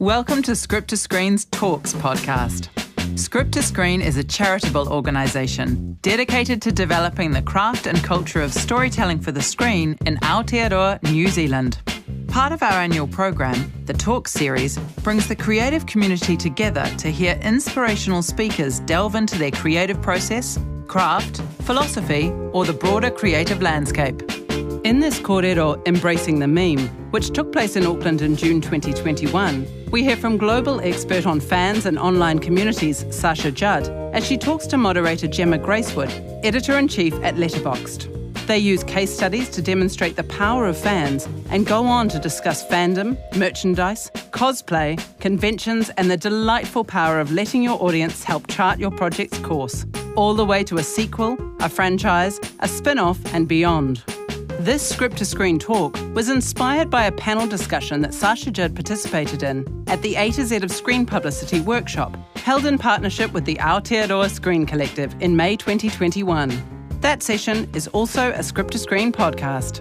Welcome to Script to Screen's Talks podcast. Script to Screen is a charitable organisation dedicated to developing the craft and culture of storytelling for the screen in Aotearoa, New Zealand. Part of our annual program, the Talks series, brings the creative community together to hear inspirational speakers delve into their creative process, craft, philosophy, or the broader creative landscape. In this kōrero Embracing the Meme, which took place in Auckland in June 2021, we hear from global expert on fans and online communities, Sasha Judd, as she talks to moderator Gemma Gracewood, editor-in-chief at Letterboxd. They use case studies to demonstrate the power of fans and go on to discuss fandom, merchandise, cosplay, conventions, and the delightful power of letting your audience help chart your project's course, all the way to a sequel, a franchise, a spin-off, and beyond. This script-to-screen talk was inspired by a panel discussion that Sasha Judd participated in at the A to Z of Screen Publicity workshop, held in partnership with the Aotearoa Screen Collective in May 2021. That session is also a script-to-screen podcast.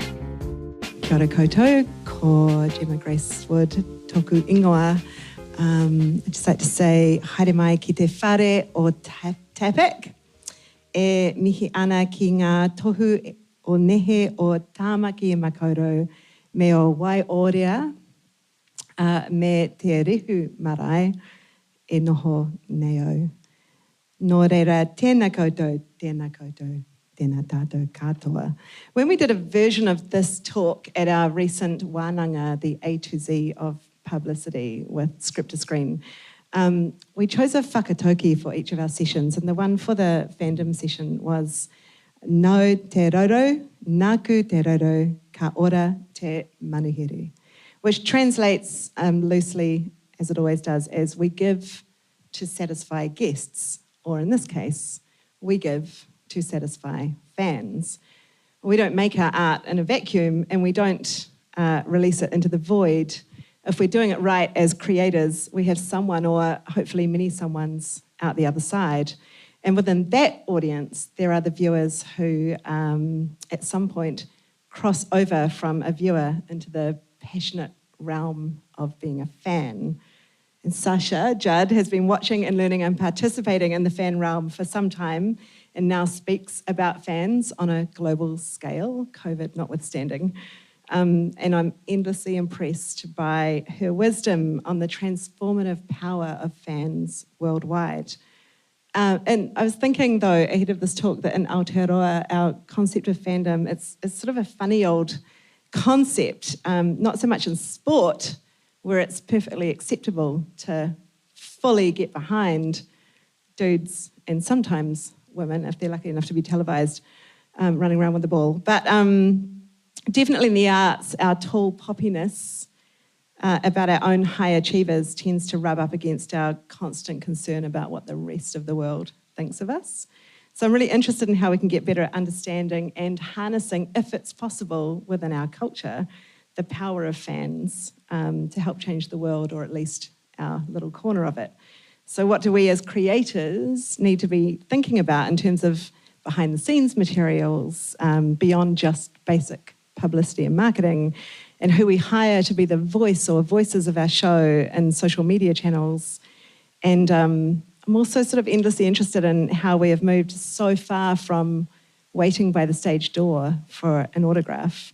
Kia ora koutou, ko Gemma Gracewood, toku ingoa. I'd just like to say haere mai ki te whare o Tapek, e mihi ana ki ngā tohu o nehe o tāmaki e makaurau me o Waiorea me te rihu marae e noho neo. Nō reira, tēnā koutou, tēnā koutou, tēnā tātou katoa. When we did a version of this talk at our recent wānanga, the A to Z of publicity with Script to Screen, we chose a whakatoki for each of our sessions, and the one for the fandom session was Nau te roro, nāku te roro, ka ora te manuhiru, which translates loosely, as it always does, as we give to satisfy guests, or in this case, we give to satisfy fans. We don't make our art in a vacuum, and we don't release it into the void. If we're doing it right as creators, we have someone, or hopefully many someones, out the other side. And within that audience, there are the viewers who, at some point, cross over from a viewer into the passionate realm of being a fan. And Sasha Judd has been watching and learning and participating in the fan realm for some time, and now speaks about fans on a global scale, COVID notwithstanding. And I'm endlessly impressed by her wisdom on the transformative power of fans worldwide. And I was thinking, though, ahead of this talk, that in Aotearoa, our concept of fandom, it's sort of a funny old concept, not so much in sport, where it's perfectly acceptable to fully get behind dudes and sometimes women, if they're lucky enough to be televised, running around with the ball. But definitely in the arts, our tall poppiness about our own high achievers tends to rub up against our constant concern about what the rest of the world thinks of us. So I'm really interested in how we can get better at understanding and harnessing, if it's possible within our culture, the power of fans to help change the world, or at least our little corner of it. So what do we as creators need to be thinking about in terms of behind the scenes materials, beyond just basic publicity and marketing, and who we hire to be the voice or voices of our show and social media channels. And I'm also sort of endlessly interested in how we have moved so far from waiting by the stage door for an autograph,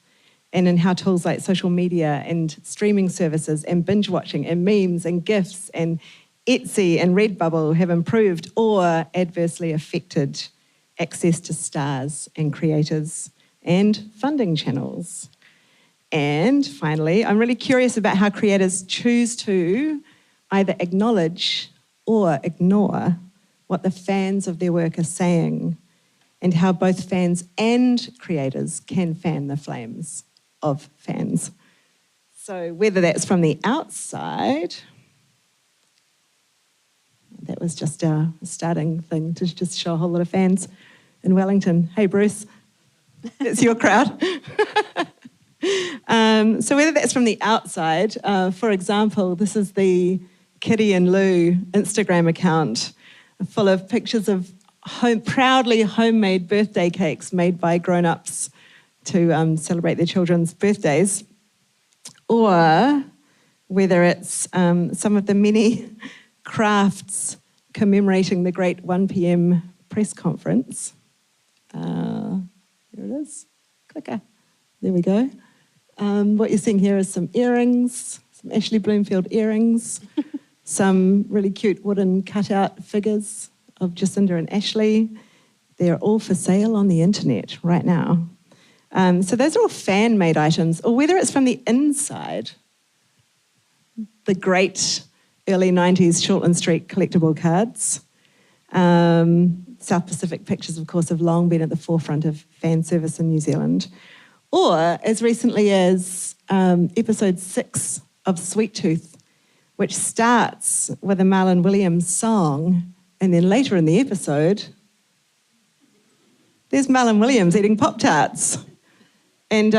and in how tools like social media and streaming services and binge watching and memes and GIFs and Etsy and Redbubble have improved or adversely affected access to stars and creators and funding channels. And finally, I'm really curious about how creators choose to either acknowledge or ignore what the fans of their work are saying, and how both fans and creators can fan the flames of fans. So whether that's from the outside, that was just our starting thing to just show a whole lot of fans in Wellington. Hey, Bruce, it's your crowd. So whether that's from the outside, for example, this is the Kitty and Lou Instagram account full of pictures of proudly homemade birthday cakes made by grown-ups to celebrate their children's birthdays. Or whether it's some of the many crafts commemorating the great 1 p.m. press conference. Here it is. Clicker. There we go. What you're seeing here is some earrings, some Ashley Bloomfield earrings, some really cute wooden cutout figures of Jacinda and Ashley. They're all for sale on the internet right now. So those are all fan-made items, or whether it's from the inside, the great early 90s Shortland Street collectible cards. South Pacific Pictures, of course, have long been at the forefront of fan service in New Zealand. Or as recently as episode 6 of Sweet Tooth, which starts with a Marlon Williams song, and then later in the episode, there's Marlon Williams eating Pop-Tarts. And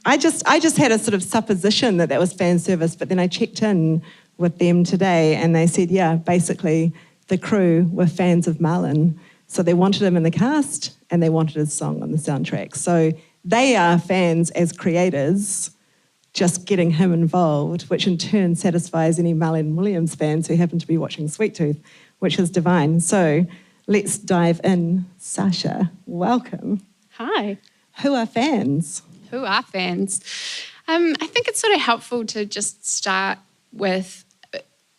I just had a sort of supposition that was fan service, but then I checked in with them today and they said, yeah, basically the crew were fans of Marlon. So they wanted him in the cast and they wanted his song on the soundtrack. So they are fans as creators, just getting him involved, which in turn satisfies any Marlon Williams fans who happen to be watching Sweet Tooth, which is divine. So let's dive in. Sasha, welcome. Hi. Who are fans? Who are fans? I think it's sort of helpful to just start with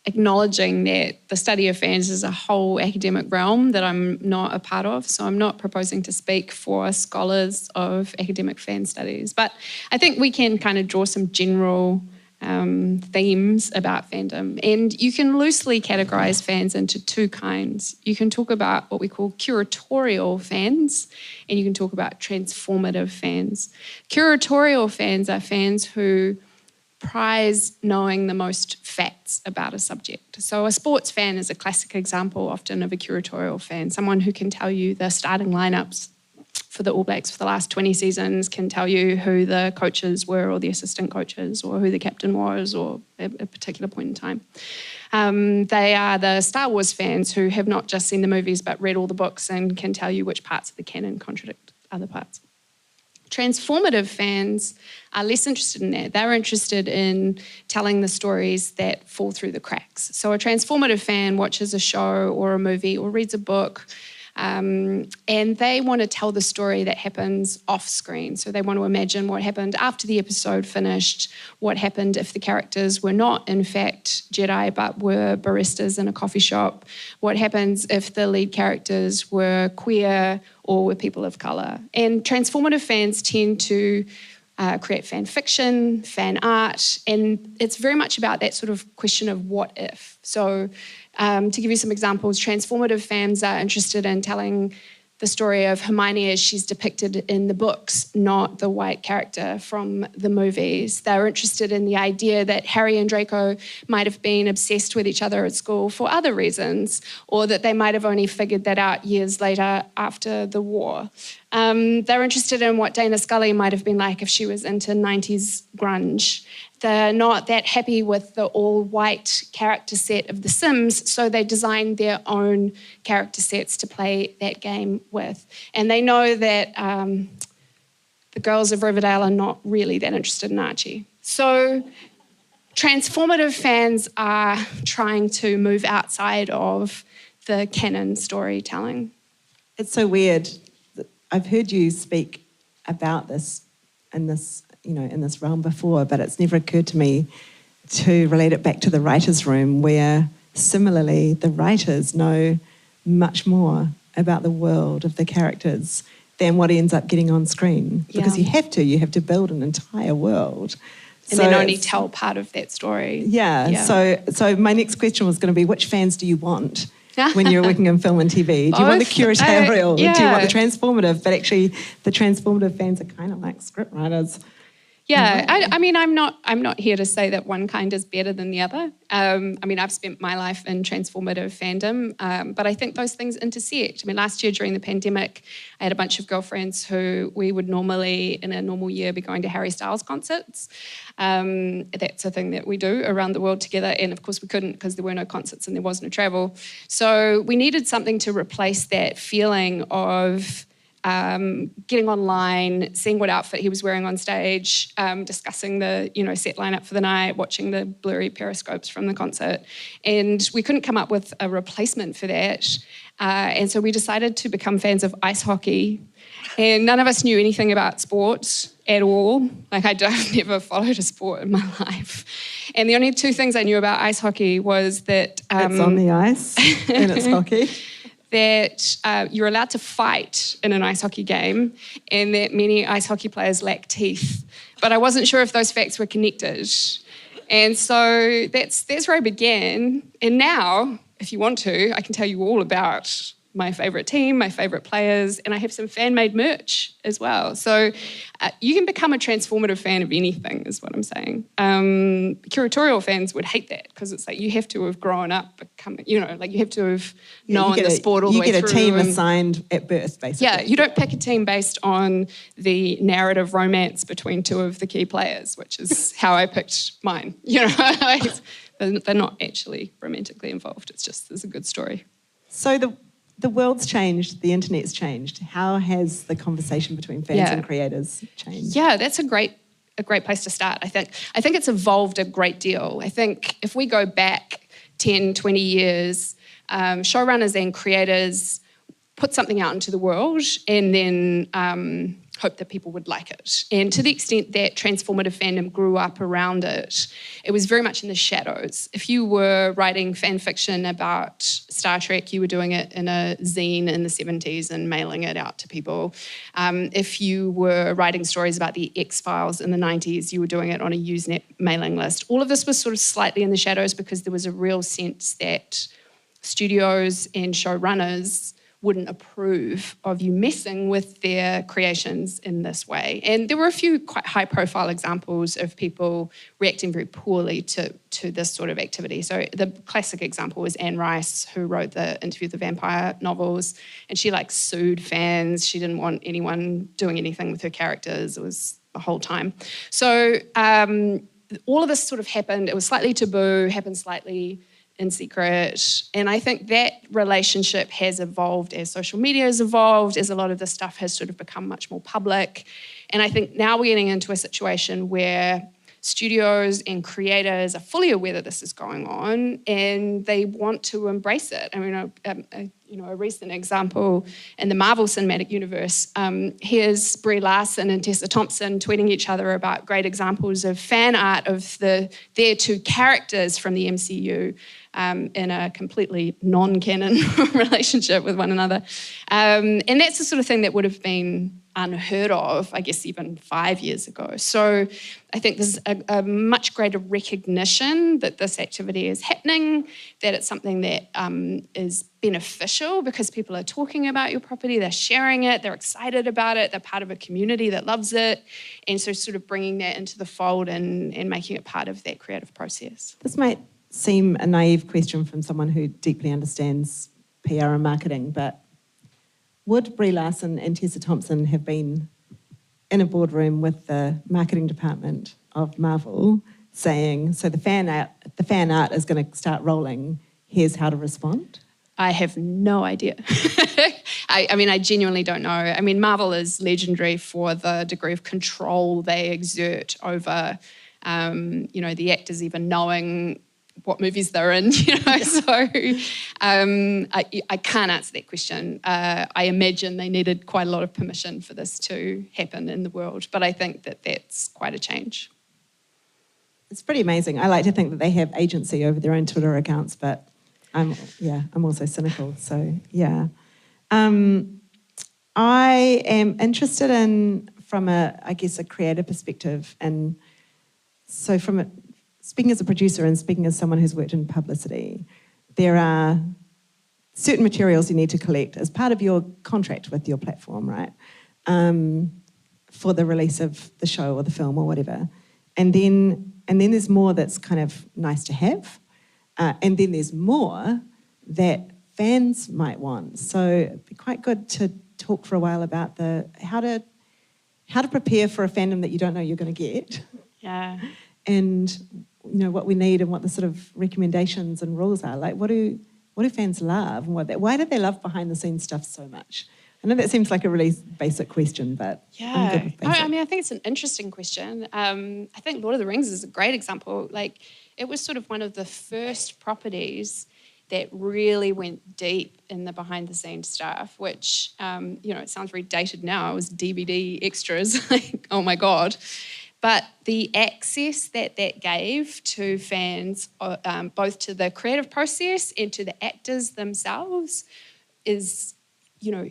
acknowledging that the study of fans is a whole academic realm that I'm not a part of. So I'm not proposing to speak for scholars of academic fan studies. But I think we can kind of draw some general themes about fandom. And you can loosely categorise fans into two kinds. You can talk about what we call curatorial fans, and you can talk about transformative fans. Curatorial fans are fans who prize knowing the most facts about a subject. So a sports fan is a classic example often of a curatorial fan, someone who can tell you the starting lineups for the All Blacks for the last 20 seasons, can tell you who the coaches were or the assistant coaches or who the captain was or at a particular point in time. They are the Star Wars fans who have not just seen the movies but read all the books and can tell you which parts of the canon contradict other parts. Transformative fans are less interested in that. They're interested in telling the stories that fall through the cracks. So a transformative fan watches a show or a movie or reads a book, and they want to tell the story that happens off screen. So they want to imagine what happened after the episode finished, what happened if the characters were not, in fact, Jedi, but were baristas in a coffee shop, what happens if the lead characters were queer or were people of colour. And transformative fans tend to create fan fiction, fan art, and it's very much about that sort of question of what if. So to give you some examples, transformative fans are interested in telling the story of Hermione as she's depicted in the books, not the white character from the movies. They're interested in the idea that Harry and Draco might have been obsessed with each other at school for other reasons, or that they might have only figured that out years later after the war. They're interested in what Dana Scully might have been like if she was into 90s grunge. They're not that happy with the all-white character set of The Sims, so they designed their own character sets to play that game with. And they know that the girls of Riverdale are not really that interested in Archie. So transformative fans are trying to move outside of the canon storytelling. It's so weird. I've heard you speak about this in this realm before, but it's never occurred to me to relate it back to the writer's room, where similarly the writers know much more about the world of the characters than what ends up getting on screen. Because you have to build an entire world. And then only tell part of that story. Yeah. So my next question was going to be, which fans do you want when you're working in film and TV? Do you want the curatorial? Do you want the transformative? But actually, the transformative fans are kind of like scriptwriters. Yeah, I mean, I'm not here to say that one kind is better than the other. I mean, I've spent my life in transformative fandom, but I think those things intersect. I mean, last year during the pandemic, I had a bunch of girlfriends who we would normally, in a normal year, be going to Harry Styles concerts. That's a thing that we do around the world together, and of course we couldn't because there were no concerts and there was no travel. So we needed something to replace that feeling of getting online, seeing what outfit he was wearing on stage, discussing the set lineup for the night, watching the blurry periscopes from the concert. And we couldn't come up with a replacement for that. And so we decided to become fans of ice hockey. And none of us knew anything about sports at all. Like, I've never followed a sport in my life. And the only two things I knew about ice hockey was that... it's on the ice and it's hockey. That you're allowed to fight in an ice hockey game and that many ice hockey players lack teeth. But I wasn't sure if those facts were connected. And so that's where I began. And now, if you want to, I can tell you all about my favourite team, my favourite players, and I have some fan-made merch as well. So you can become a transformative fan of anything, is what I'm saying. Curatorial fans would hate that because it's like you have to have grown up, you have to have known the sport all the way through. You get a team assigned at birth, basically. Yeah, you don't pick a team based on the narrative romance between two of the key players, which is how I picked mine. They're not actually romantically involved. It's just there's a good story. So the world's changed, the internet's changed. How has the conversation between fans and creators changed? Yeah, that's a great place to start, I think. I think it's evolved a great deal. I think if we go back 10, 20 years, showrunners and creators put something out into the world and then hope that people would like it. And to the extent that transformative fandom grew up around it, it was very much in the shadows. If you were writing fan fiction about Star Trek, you were doing it in a zine in the 70s and mailing it out to people. If you were writing stories about the X-Files in the 90s, you were doing it on a Usenet mailing list. All of this was sort of slightly in the shadows because there was a real sense that studios and showrunners wouldn't approve of you messing with their creations in this way. And there were a few quite high-profile examples of people reacting very poorly to this sort of activity. So the classic example was Anne Rice, who wrote the Interview with the Vampire novels, and she sued fans. She didn't want anyone doing anything with her characters. It was the whole time. So all of this sort of happened. It was slightly taboo, happened slightly in secret. And I think that relationship has evolved as social media has evolved, as a lot of this stuff has sort of become much more public. And I think now we're getting into a situation where studios and creators are fully aware that this is going on and they want to embrace it. I mean, a recent example in the Marvel Cinematic Universe, here's Brie Larson and Tessa Thompson tweeting each other about great examples of fan art of their two characters from the MCU in a completely non-canon relationship with one another. And that's the sort of thing that would have been unheard of, I guess, even 5 years ago. So I think there's a much greater recognition that this activity is happening, that it's something that is beneficial because people are talking about your property, they're sharing it, they're excited about it, they're part of a community that loves it. And so sort of bringing that into the fold and making it part of that creative process. This might seem a naive question from someone who deeply understands PR and marketing, but would Brie Larson and Tessa Thompson have been in a boardroom with the marketing department of Marvel saying, so the fan art is going to start rolling, here's how to respond? I have no idea. I genuinely don't know. I mean, Marvel is legendary for the degree of control they exert over, the actors even knowing what movies they're in, So I can't answer that question. I imagine they needed quite a lot of permission for this to happen in the world, but I think that that's quite a change. It's pretty amazing. I like to think that they have agency over their own Twitter accounts, but I'm also cynical. So yeah, I am interested in from a creative perspective, and so speaking as a producer and speaking as someone who's worked in publicity, there are certain materials you need to collect as part of your contract with your platform, right? For the release of the show or the film or whatever. And then there's more that's kind of nice to have. And then there's more that fans might want. So it'd be quite good to talk for a while about how to prepare for a fandom that you don't know you're going to get. Yeah. And what we need and what the sort of recommendations and rules are. Like, what do fans love? And why do they love behind the scenes stuff so much? I know that seems like a really basic question, but I'm good with basic. I mean, I think it's an interesting question. I think Lord of the Rings is a great example. Like, it was sort of one of the first properties that really went deep in the behind-the-scenes stuff, which, it sounds very dated now. It was DVD extras, like, oh my God. But the access that gave to fans, both to the creative process and to the actors themselves, is,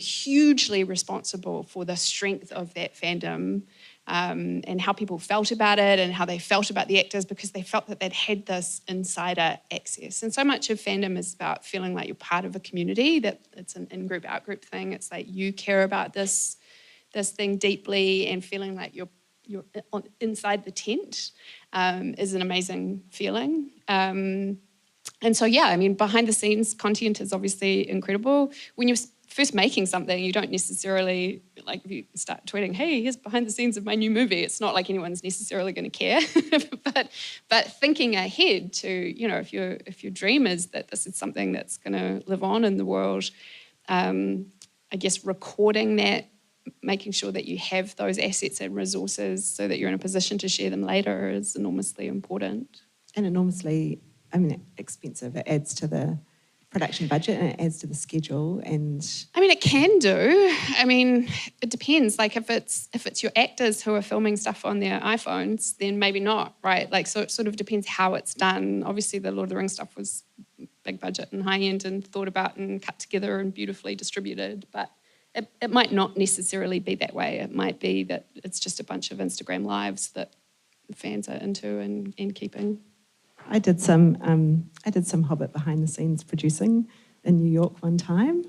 hugely responsible for the strength of that fandom, and how people felt about it and how they felt about the actors, because they felt that they'd had this insider access. And so much of fandom is about feeling like you're part of a community, that it's an in-group, out-group thing. It's like you care about this thing deeply, and feeling like you're inside the tent is an amazing feeling. And so, behind the scenes content is obviously incredible. When you're first making something, you don't necessarily, like, if you start tweeting, hey, here's behind the scenes of my new movie, it's not like anyone's necessarily going to care. but thinking ahead to, if your dream is that this is something that's going to live on in the world, I guess recording that, making sure that you have those assets and resources so that you're in a position to share them later is enormously important. And enormously, expensive. It adds to the production budget and it adds to the schedule. And it can do. It depends. Like, if it's your actors who are filming stuff on their iPhones, then maybe not, right? Like, so it sort of depends how it's done. Obviously, the Lord of the Rings stuff was big budget and high end and thought about and cut together and beautifully distributed, but it might not necessarily be that way. It might be that it's just a bunch of Instagram lives that fans are into and keeping. I did some Hobbit behind the scenes producing in New York one time.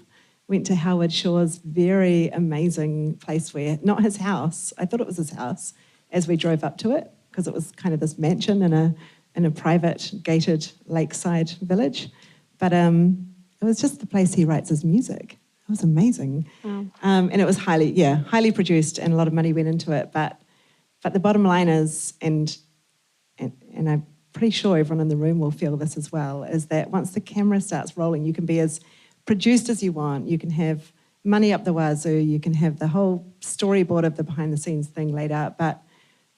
Went to Howard Shore's very amazing place where, not his house, I thought it was his house as we drove up to it, because it was kind of this mansion in a private gated lakeside village. But it was just the place he writes his music. It was amazing. Wow. And it was highly produced, and a lot of money went into it. But the bottom line is, and I'm pretty sure everyone in the room will feel this as well, is that once the camera starts rolling, you can be as produced as you want. You can have money up the wazoo. You can have the whole storyboard of the behind-the-scenes thing laid out. But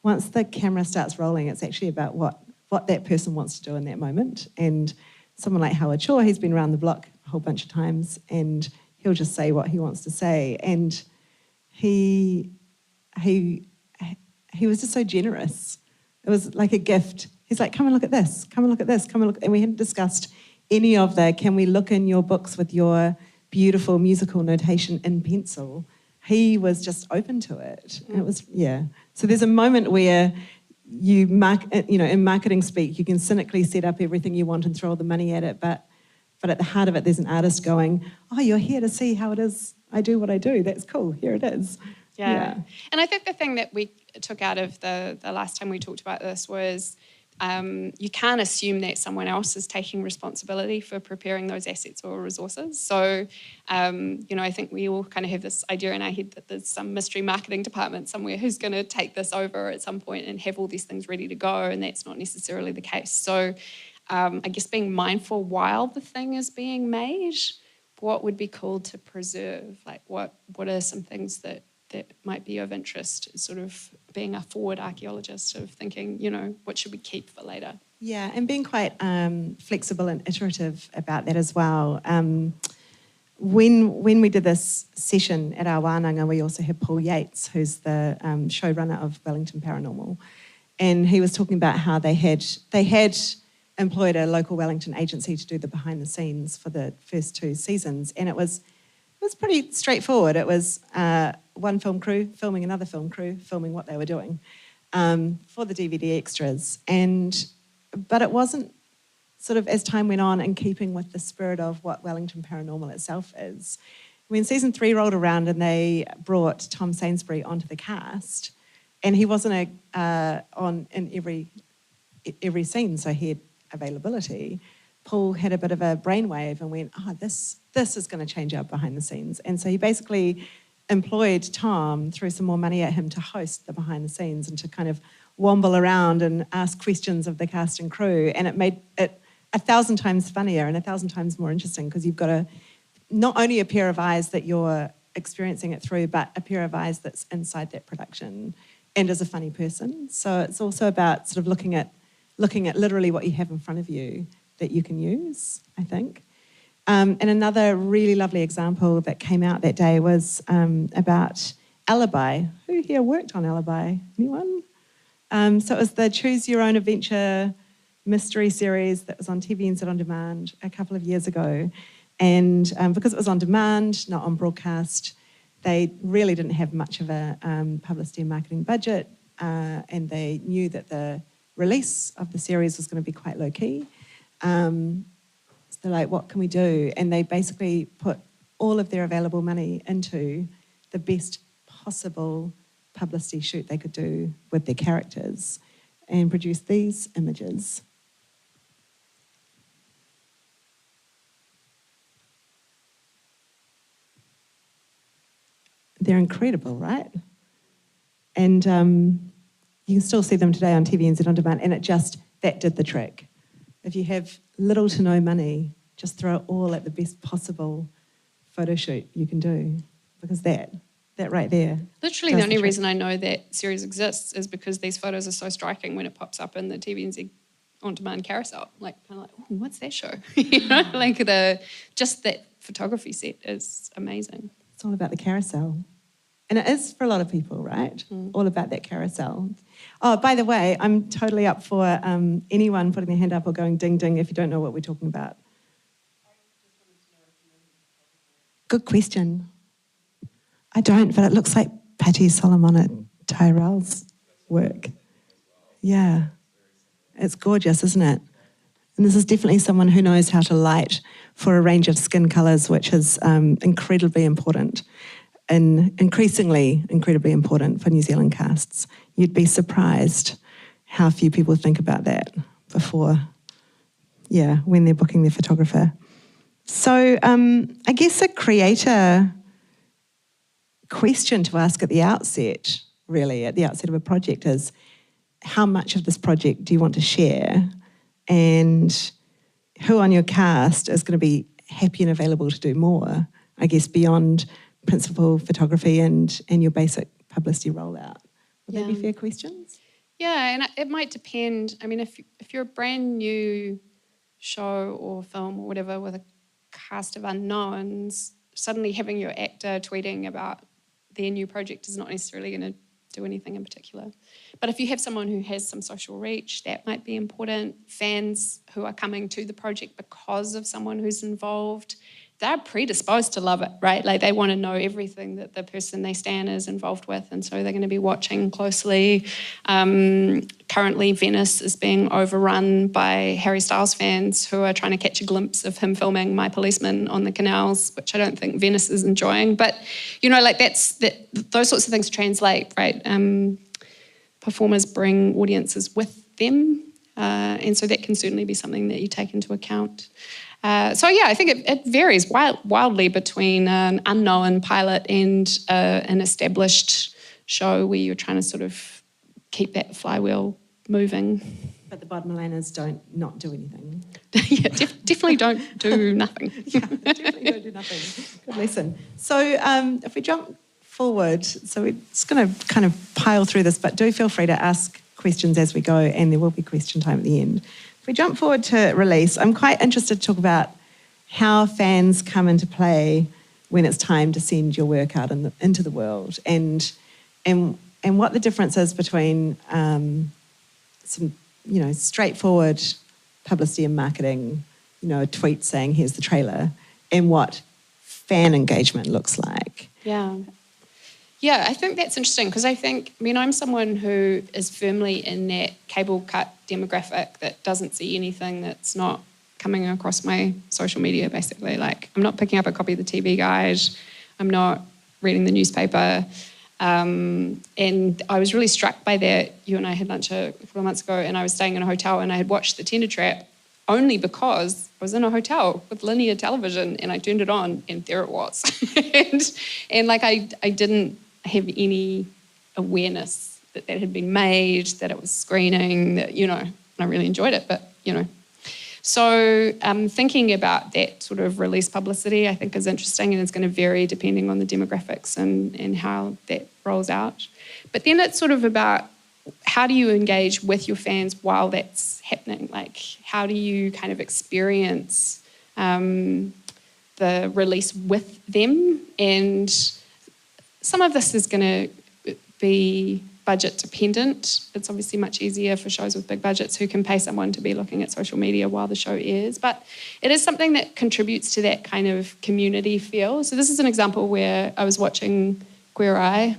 once the camera starts rolling, it's actually about what that person wants to do in that moment. And someone like Howard Shore, he's been around the block a whole bunch of times, and he'll just say what he wants to say. And he was just so generous. It was like a gift. He's like, come and look at this, come and look at this, come and look. And we hadn't discussed any of the, can we look in your books with your beautiful musical notation in pencil? He was just open to it. And it was, So there's a moment where in marketing speak, you can cynically set up everything you want and throw all the money at it, but at the heart of it, there's an artist going, oh, you're here to see how it is I do what I do. That's cool. Here it is. Yeah. And I think the thing that we took out of the last time we talked about this was you can't assume that someone else is taking responsibility for preparing those assets or resources. So, I think we all kind of have this idea in our head that there's some mystery marketing department somewhere who's going to take this over at some point and have all these things ready to go, and that's not necessarily the case. So, I guess being mindful while the thing is being made, what would be cool to preserve? Like, what are some things that might be of interest, sort of being a forward archaeologist, of thinking, what should we keep for later? Yeah, and being quite flexible and iterative about that as well. When we did this session at our wānanga, we also had Paul Yates, who's the showrunner of Wellington Paranormal, and he was talking about how they had employed a local Wellington agency to do the behind the scenes for the first 2 seasons, and it was pretty straightforward. It was one film crew filming another film crew filming what they were doing for the DVD extras, but it wasn't sort of, as time went on, in keeping with the spirit of what Wellington Paranormal itself is. When season 3 rolled around and they brought Tom Sainsbury onto the cast, and he wasn't on in every scene, so he had availability, Paul had a bit of a brainwave and went, this is going to change up behind the scenes. And so he basically employed Tom, threw some more money at him to host the behind the scenes and to kind of womble around and ask questions of the cast and crew. And it made it 1,000 times funnier and 1,000 times more interesting, because you've got not only a pair of eyes that you're experiencing it through, but a pair of eyes that's inside that production and is a funny person. So it's also about sort of looking at literally what you have in front of you that you can use, I think. And another really lovely example that came out that day was about Alibi. Who here worked on Alibi? Anyone? So it was the Choose Your Own Adventure mystery series that was on TVNZ On Demand a couple of years ago. And because it was on demand, not on broadcast, they really didn't have much of a publicity and marketing budget, and they knew that the release of the series was going to be quite low-key. So they're like, what can we do? And they basically put all of their available money into the best possible publicity shoot they could do with their characters and produced these images. They're incredible, right? And you can still see them today on TVNZ On Demand, and that did the trick. If you have little to no money, just throw it all at the best possible photo shoot you can do, because that right there. Literally, the only reason I know that series exists is because these photos are so striking when it pops up in the TVNZ On Demand carousel. Like, kind of like, oh, what's that show? You know, like just that photography set is amazing. It's all about the carousel. And it is for a lot of people, right? All about that carousel. Oh, by the way, I'm totally up for anyone putting their hand up or going ding ding if you don't know what we're talking about. Good question. I don't, but it looks like Patty Solomon at Tyrell's work. Yeah. It's gorgeous, isn't it? And this is definitely someone who knows how to light for a range of skin colours, which is incredibly important. And increasingly incredibly important for New Zealand casts. You'd be surprised how few people think about that when they're booking their photographer. So I guess a creator question to ask at the outset of a project is, how much of this project do you want to share? And who on your cast is going to be happy and available to do more, I guess, beyond principal photography and your basic publicity rollout? Would that be fair questions? Yeah, and it might depend. I mean, if you're a brand new show or film or whatever with a cast of unknowns, suddenly having your actor tweeting about their new project is not necessarily going to do anything in particular. But if you have someone who has some social reach, that might be important. Fans who are coming to the project because of someone who's involved, they're predisposed to love it, right? Like, they want to know everything that the person they stan is involved with, and so they're going to be watching closely. Currently, Venice is being overrun by Harry Styles fans who are trying to catch a glimpse of him filming My Policeman on the canals, which I don't think Venice is enjoying. But, you know, like, those sorts of things translate, right? Performers bring audiences with them, and so that can certainly be something that you take into account. I think it varies wildly between an unknown pilot and an established show where you're trying to sort of keep that flywheel moving. But the bottom line is not do anything. Yeah, definitely don't do nothing. Yeah, definitely don't do nothing. Good lesson. So if we jump forward, so we're just going to kind of pile through this, but do feel free to ask questions as we go, and there will be question time at the end. If we jump forward to release, I'm quite interested to talk about how fans come into play when it's time to send your work out into the world, and what the difference is between some, you know, straightforward publicity and marketing, you know, a tweet saying here's the trailer, and what fan engagement looks like. Yeah, I think that's interesting because I'm someone who is firmly in that cable cut demographic that doesn't see anything that's not coming across my social media, basically. Like, I'm not picking up a copy of the TV Guide, I'm not reading the newspaper. And I was really struck by that. You and I had lunch a couple of months ago, and I was staying in a hotel, and I had watched The Tender Trap only because I was in a hotel with linear television, and I turned it on, and there it was. and I didn't have any awareness that had been made, that it was screening, that, you know, I really enjoyed it, but, you know. So thinking about that sort of release publicity, I think, is interesting, and it's going to vary depending on the demographics and how that rolls out. But then it's sort of about how do you engage with your fans while that's happening? Like, how do you kind of experience the release with them? And some of this is going to be budget dependent. It's obviously much easier for shows with big budgets who can pay someone to be looking at social media while the show airs, but it is something that contributes to that kind of community feel. So this is an example where I was watching Queer Eye,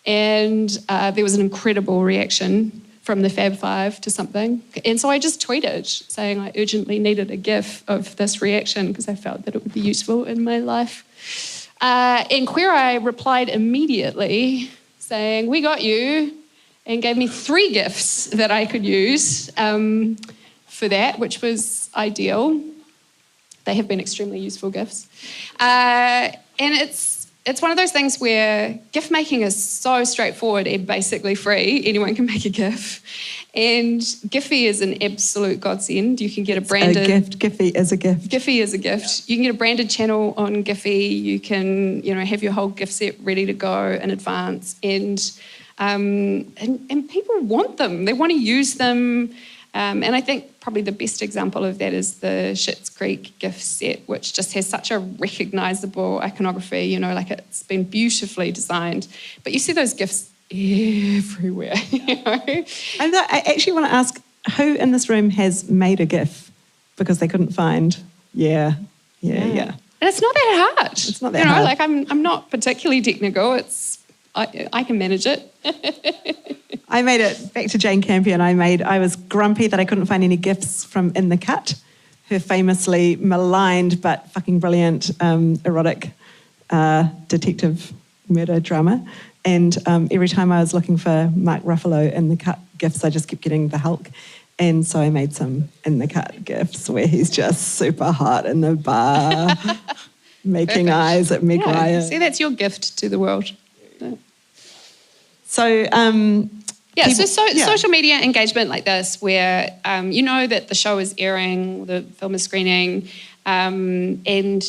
and there was an incredible reaction from the Fab Five to something. And so I just tweeted saying I urgently needed a GIF of this reaction because I felt that it would be useful in my life. And Queer Eye replied immediately saying, "We got you," and gave me 3 GIFs that I could use for that, which was ideal. They have been extremely useful GIFs. And it's one of those things where GIF making is so straightforward and basically free. Anyone can make a GIF. And Giphy is an absolute godsend. You can get a branded... Giphy is a gift. Giphy is a gift. You can get a branded channel on Giphy. You can, have your whole GIF set ready to go in advance. And people want them. They want to use them. And I think probably the best example of that is the Schitt's Creek GIF set, which just has such a recognisable iconography, like it's been beautifully designed. But you see those GIFs everywhere, And I actually want to ask, who in this room has made a GIF because they couldn't find? Yeah. And it's not that hard. It's not that hard. Like I'm not particularly technical. I can manage it. I made it, back to Jane Campion, I was grumpy that I couldn't find any GIFs from In the Cut, her famously maligned but fucking brilliant erotic detective murder drama. And every time I was looking for Mark Ruffalo In the Cut GIFs, I just kept getting the Hulk. And so I made some In the Cut GIFs where he's just super hot in the bar, making eyes at Meg Ryan. See, that's your gift to the world. So... social media engagement like this, where you know that the show is airing, the film is screening, and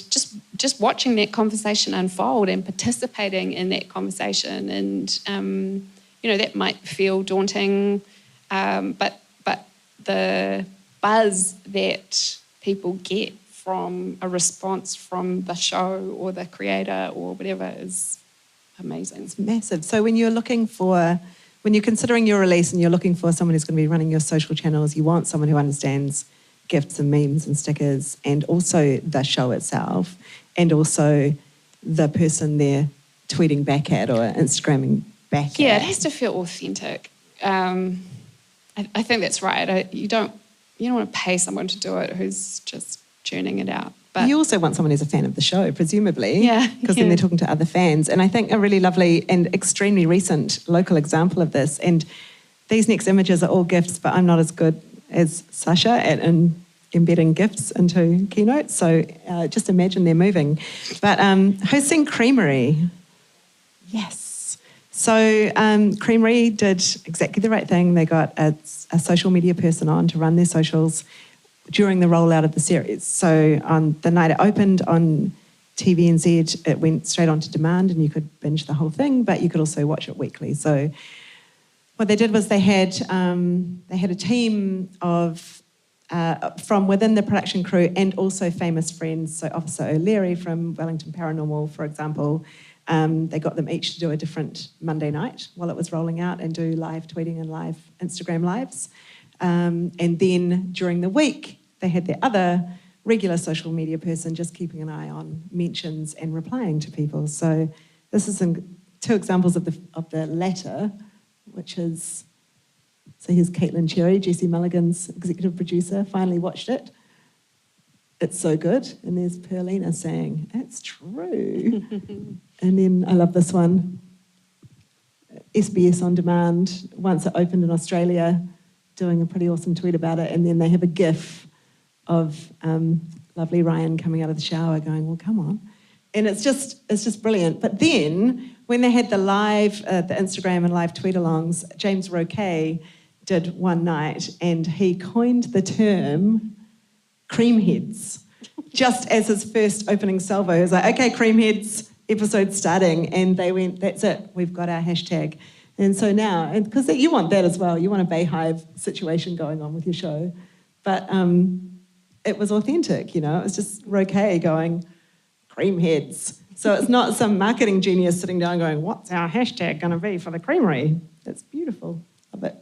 just watching that conversation unfold and participating in that conversation, and that might feel daunting, but the buzz that people get from a response from the show or the creator or whatever is amazing. It's massive. So when you're considering your release and you're looking for someone who's going to be running your social channels, you want someone who understands GIFs and memes and stickers, and also the show itself, and also the person they're tweeting back at or Instagramming back at. Yeah, it has to feel authentic. I think that's right. You don't want to pay someone to do it who's just churning it out. But you also want someone who's a fan of the show, presumably, because then they're talking to other fans. And I think a really lovely and extremely recent local example of this, and these next images are all GIFs, but I'm not as good as Sasha at embedding GIFs into keynotes, so just imagine they're moving. But who's seen Creamery? Yes. So Creamery did exactly the right thing. They got a social media person on to run their socials during the rollout of the series. So on the night it opened on TVNZ, it went straight on to demand and you could binge the whole thing, but you could also watch it weekly. So what they did was they had a team of from within the production crew and also famous friends. So Officer O'Leary from Wellington Paranormal, for example, they got them each to do a different Monday night while it was rolling out and do live tweeting and live Instagram lives. And then during the week, they had their other regular social media person just keeping an eye on mentions and replying to people. So this is 2 examples of the latter, which is, so here's Caitlin Cherry, Jesse Mulligan's executive producer, finally watched it. It's so good. And there's Perlina saying, it's true. And then I love this one. SBS On Demand, once it opened in Australia, doing a pretty awesome tweet about it, and then they have a GIF of lovely Ryan coming out of the shower going, well, come on. And it's just brilliant. But then when they had the Instagram and live tweet-alongs, James Roquet did one night, and he coined the term Creamheads. Just as his first opening salvo, he was like, okay, Creamheads, episode starting. And they went, that's it, we've got our hashtag. And so now, and because you want that as well, you want a Bayhive situation going on with your show. But it was authentic, it was just Roque going, Creamheads. So it's not some marketing genius sitting down going, what's our hashtag going to be for the creamery? That's beautiful. Love it.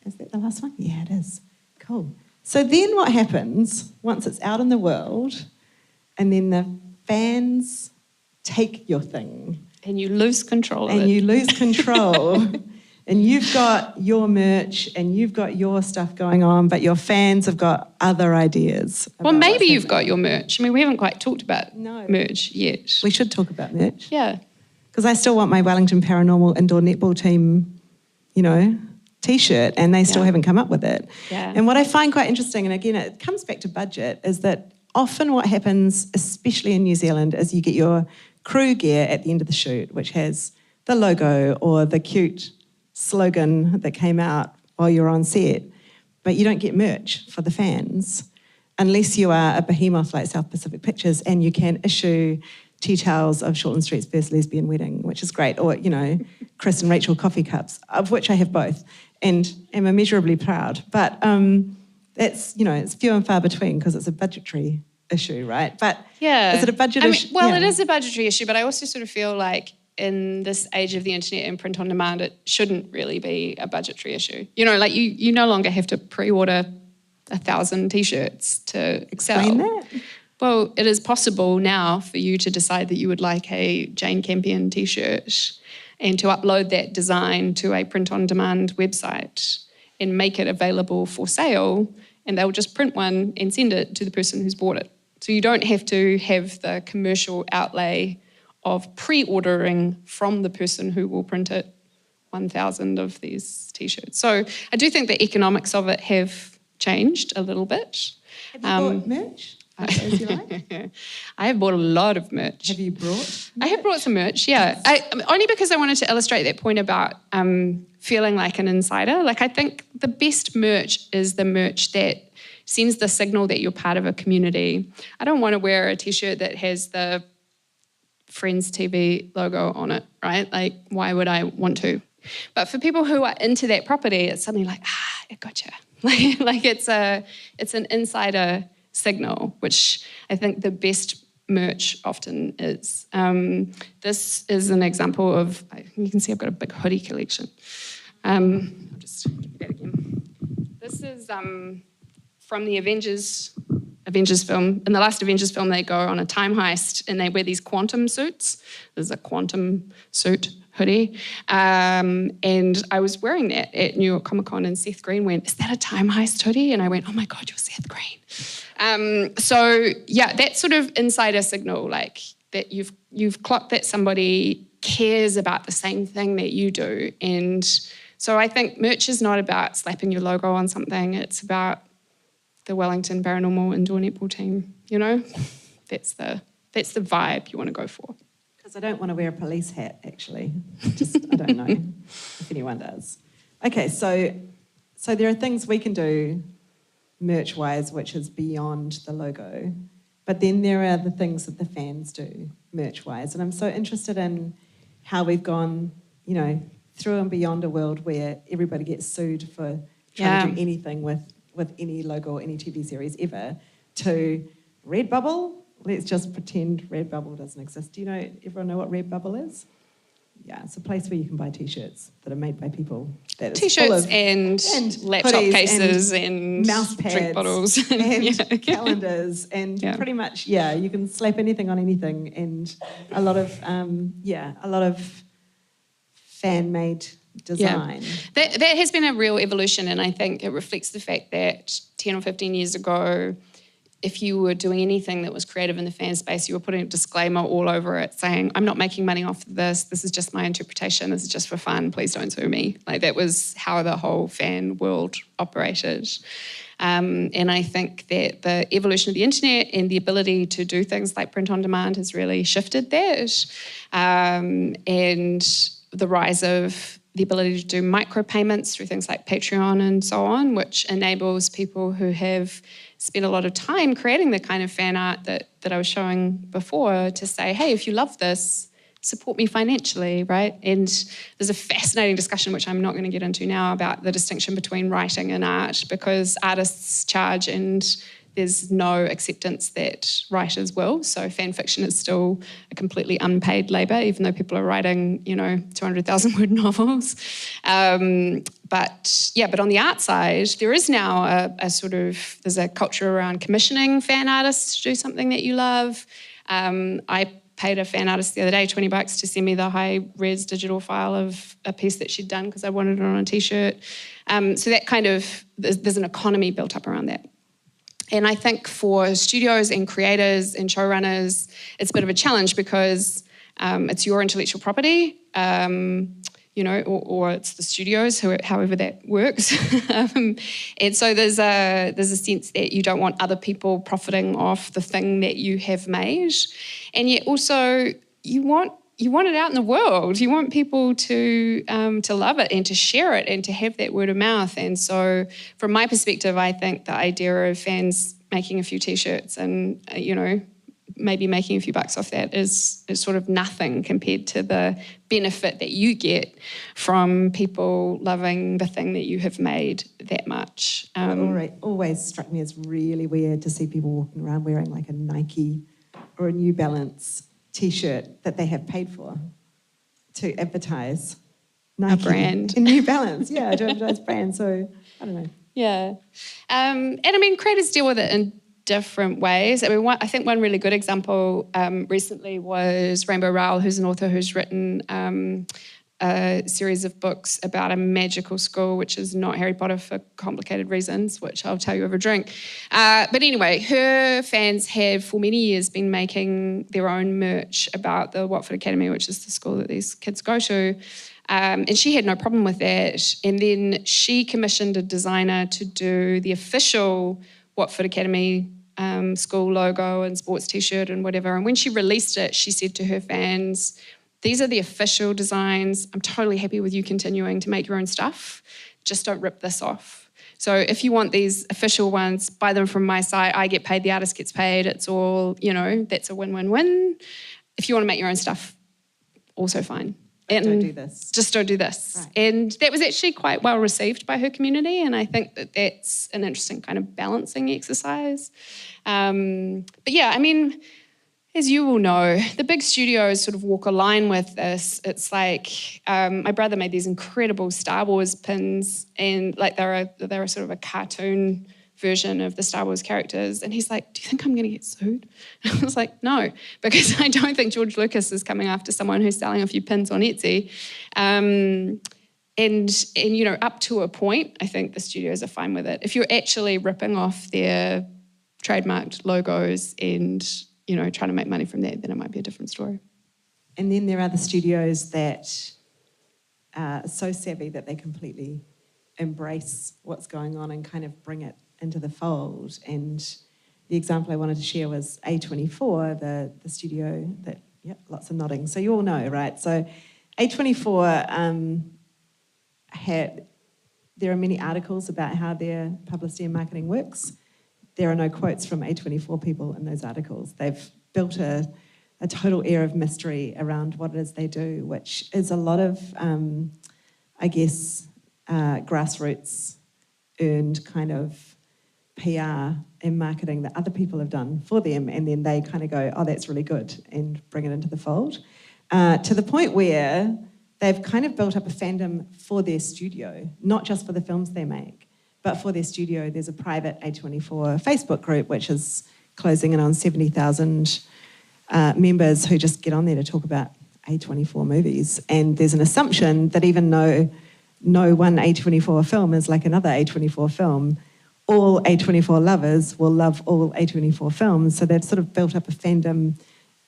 Is that the last one? Yeah, it is. Cool. So then what happens once it's out in the world and then the fans take your thing? And you lose control of it. And you lose control. And you've got your merch and you've got your stuff going on, but your fans have got other ideas. Well, maybe you've got your merch. I mean, we haven't quite talked about merch yet. We should talk about merch. Yeah. Because I still want my Wellington Paranormal indoor netball team, T-shirt, and they still haven't come up with it. Yeah. And what I find quite interesting, and again, it comes back to budget, is that often what happens, especially in New Zealand, is you get your crew gear at the end of the shoot, which has the logo or the cute slogan that came out while you're on set, but you don't get merch for the fans unless you are a behemoth like South Pacific Pictures and you can issue tea towels of Shortland Street's first lesbian wedding, which is great, or, Chris and Rachel coffee cups, of which I have both and am immeasurably proud. But it's, it's few and far between because it's a budgetary issue, right? But is it a budget issue? Well, it is a budgetary issue, but I also sort of feel like in this age of the internet and print on demand, it shouldn't really be a budgetary issue. Like you no longer have to pre-order 1,000 T-shirts to Explain sell. that. Well, it is possible now for you to decide that you would like a Jane Campion T-shirt and to upload that design to a print-on-demand website and make it available for sale, and they'll just print one and send it to the person who's bought it. So you don't have to have the commercial outlay of pre-ordering from the person who will print it 1,000 of these T-shirts. So I do think the economics of it have changed a little bit. Have you bought merch? As you like? I have bought a lot of merch. Have you brought merch? I have brought some merch, yeah. Only because I wanted to illustrate that point about feeling like an insider. Like, I think the best merch is the merch that sends the signal that you're part of a community. I don't want to wear a T-shirt that has the Friends TV logo on it, right? Like, why would I want to? But for people who are into that property, it's suddenly like, I gotcha. Like it's an insider signal, which I think the best merch often is. This is an example of, you can see I've got a big hoodie collection. I'll just do that again. This is from the Avengers film. In the last Avengers film, they go on a time heist and they wear these quantum suits. There's a quantum suit hoodie. And I was wearing that at New York Comic Con and Seth Green went, is that a time heist hoodie? And I went, oh my God, you're Seth Green. So yeah, that sort of insider signal, like that you've clocked that somebody cares about the same thing that you do. And so I think merch is not about slapping your logo on something. It's about the Wellington Paranormal indoor netball team, That's the vibe you want to go for. Because I don't want to wear a police hat, actually. I don't know if anyone does. Okay, so there are things we can do merch-wise which is beyond the logo, but then there are the things that the fans do merch-wise. And I'm so interested in how we've gone, through and beyond a world where everybody gets sued for trying to do anything with any logo or any TV series ever, to Redbubble. Let's just pretend Redbubble doesn't exist. Do everyone know what Redbubble is? Yeah, it's a place where you can buy T-shirts that are made by people. T-shirts and laptop cases and mouse pads, drink bottles and calendars and pretty much, you can slap anything on anything, and a lot of fan-made design. Yeah. That has been a real evolution, and I think it reflects the fact that 10 or 15 years ago, if you were doing anything that was creative in the fan space, you were putting a disclaimer all over it saying, I'm not making money off of this is just my interpretation, this is just for fun, please don't sue me. Like, that was how the whole fan world operated. And I think that the evolution of the internet and the ability to do things like print on demand has really shifted that. And the rise of the ability to do micropayments through things like Patreon and so on, which enables people who have spent a lot of time creating the kind of fan art that I was showing before to say, hey, if you love this, support me financially, right? And there's a fascinating discussion, which I'm not going to get into now, about the distinction between writing and art, because artists charge and there's no acceptance that writers will. So fan fiction is still a completely unpaid labour, even though people are writing, 200,000 word novels. But on the art side, there is now there's a culture around commissioning fan artists to do something that you love. I paid a fan artist the other day $20 to send me the high-res digital file of a piece that she'd done because I wanted it on a T-shirt. So that kind of, there's an economy built up around that. And I think for studios and creators and showrunners, it's a bit of a challenge because it's your intellectual property, or it's the studios, however that works. And so there's a sense that you don't want other people profiting off the thing that you have made. And yet also you want it out in the world. You want people to love it and to share it and to have that word of mouth. And so from my perspective, I think the idea of fans making a few T-shirts and, maybe making a few bucks off that is sort of nothing compared to the benefit that you get from people loving the thing that you have made that much. It always struck me as really weird to see people walking around wearing like a Nike or a New Balance T-shirt that they have paid for to advertise Nike. A brand. And New Balance, to advertise brand. So, I don't know. Yeah. And I mean, creators deal with it in different ways. I mean, I think one really good example recently was Rainbow Rowell, who's an author who's written a series of books about a magical school, which is not Harry Potter for complicated reasons, which I'll tell you over a drink. But anyway, her fans have for many years been making their own merch about the Watford Academy, which is the school that these kids go to. And she had no problem with that. And then she commissioned a designer to do the official Watford Academy school logo and sports T-shirt and whatever. And when she released it, she said to her fans, these are the official designs. I'm totally happy with you continuing to make your own stuff. Just don't rip this off. So if you want these official ones, buy them from my site. I get paid, the artist gets paid. It's all, that's a win-win-win. If you want to make your own stuff, also fine. And don't do this. Just don't do this. Right. And that was actually quite well received by her community. And I think that that's an interesting kind of balancing exercise. But yeah, I mean, as you will know, the big studios sort of walk a line with this. It's like my brother made these incredible Star Wars pins, and like they're sort of a cartoon version of the Star Wars characters. And he's like, do you think I'm going to get sued? And I was like, no, because I don't think George Lucas is coming after someone who's selling a few pins on Etsy. And up to a point, I think the studios are fine with it. If you're actually ripping off their trademarked logos and trying to make money from that, then it might be a different story. And then there are the studios that are so savvy that they completely embrace what's going on and kind of bring it into the fold. And the example I wanted to share was A24, the studio that, lots of nodding. So you all know, right? So A24 there are many articles about how their publicity and marketing works. There are no quotes from A24 people in those articles. They've built a total air of mystery around what it is they do, which is a lot of, grassroots earned kind of PR and marketing that other people have done for them, and then they kind of go, oh, that's really good, and bring it into the fold, to the point where they've kind of built up a fandom for their studio, not just for the films they make, but for their studio. There's a private A24 Facebook group, which is closing in on 70,000 members who just get on there to talk about A24 movies. And there's an assumption that even though no one A24 film is like another A24 film, all A24 lovers will love all A24 films. So they've sort of built up a fandom,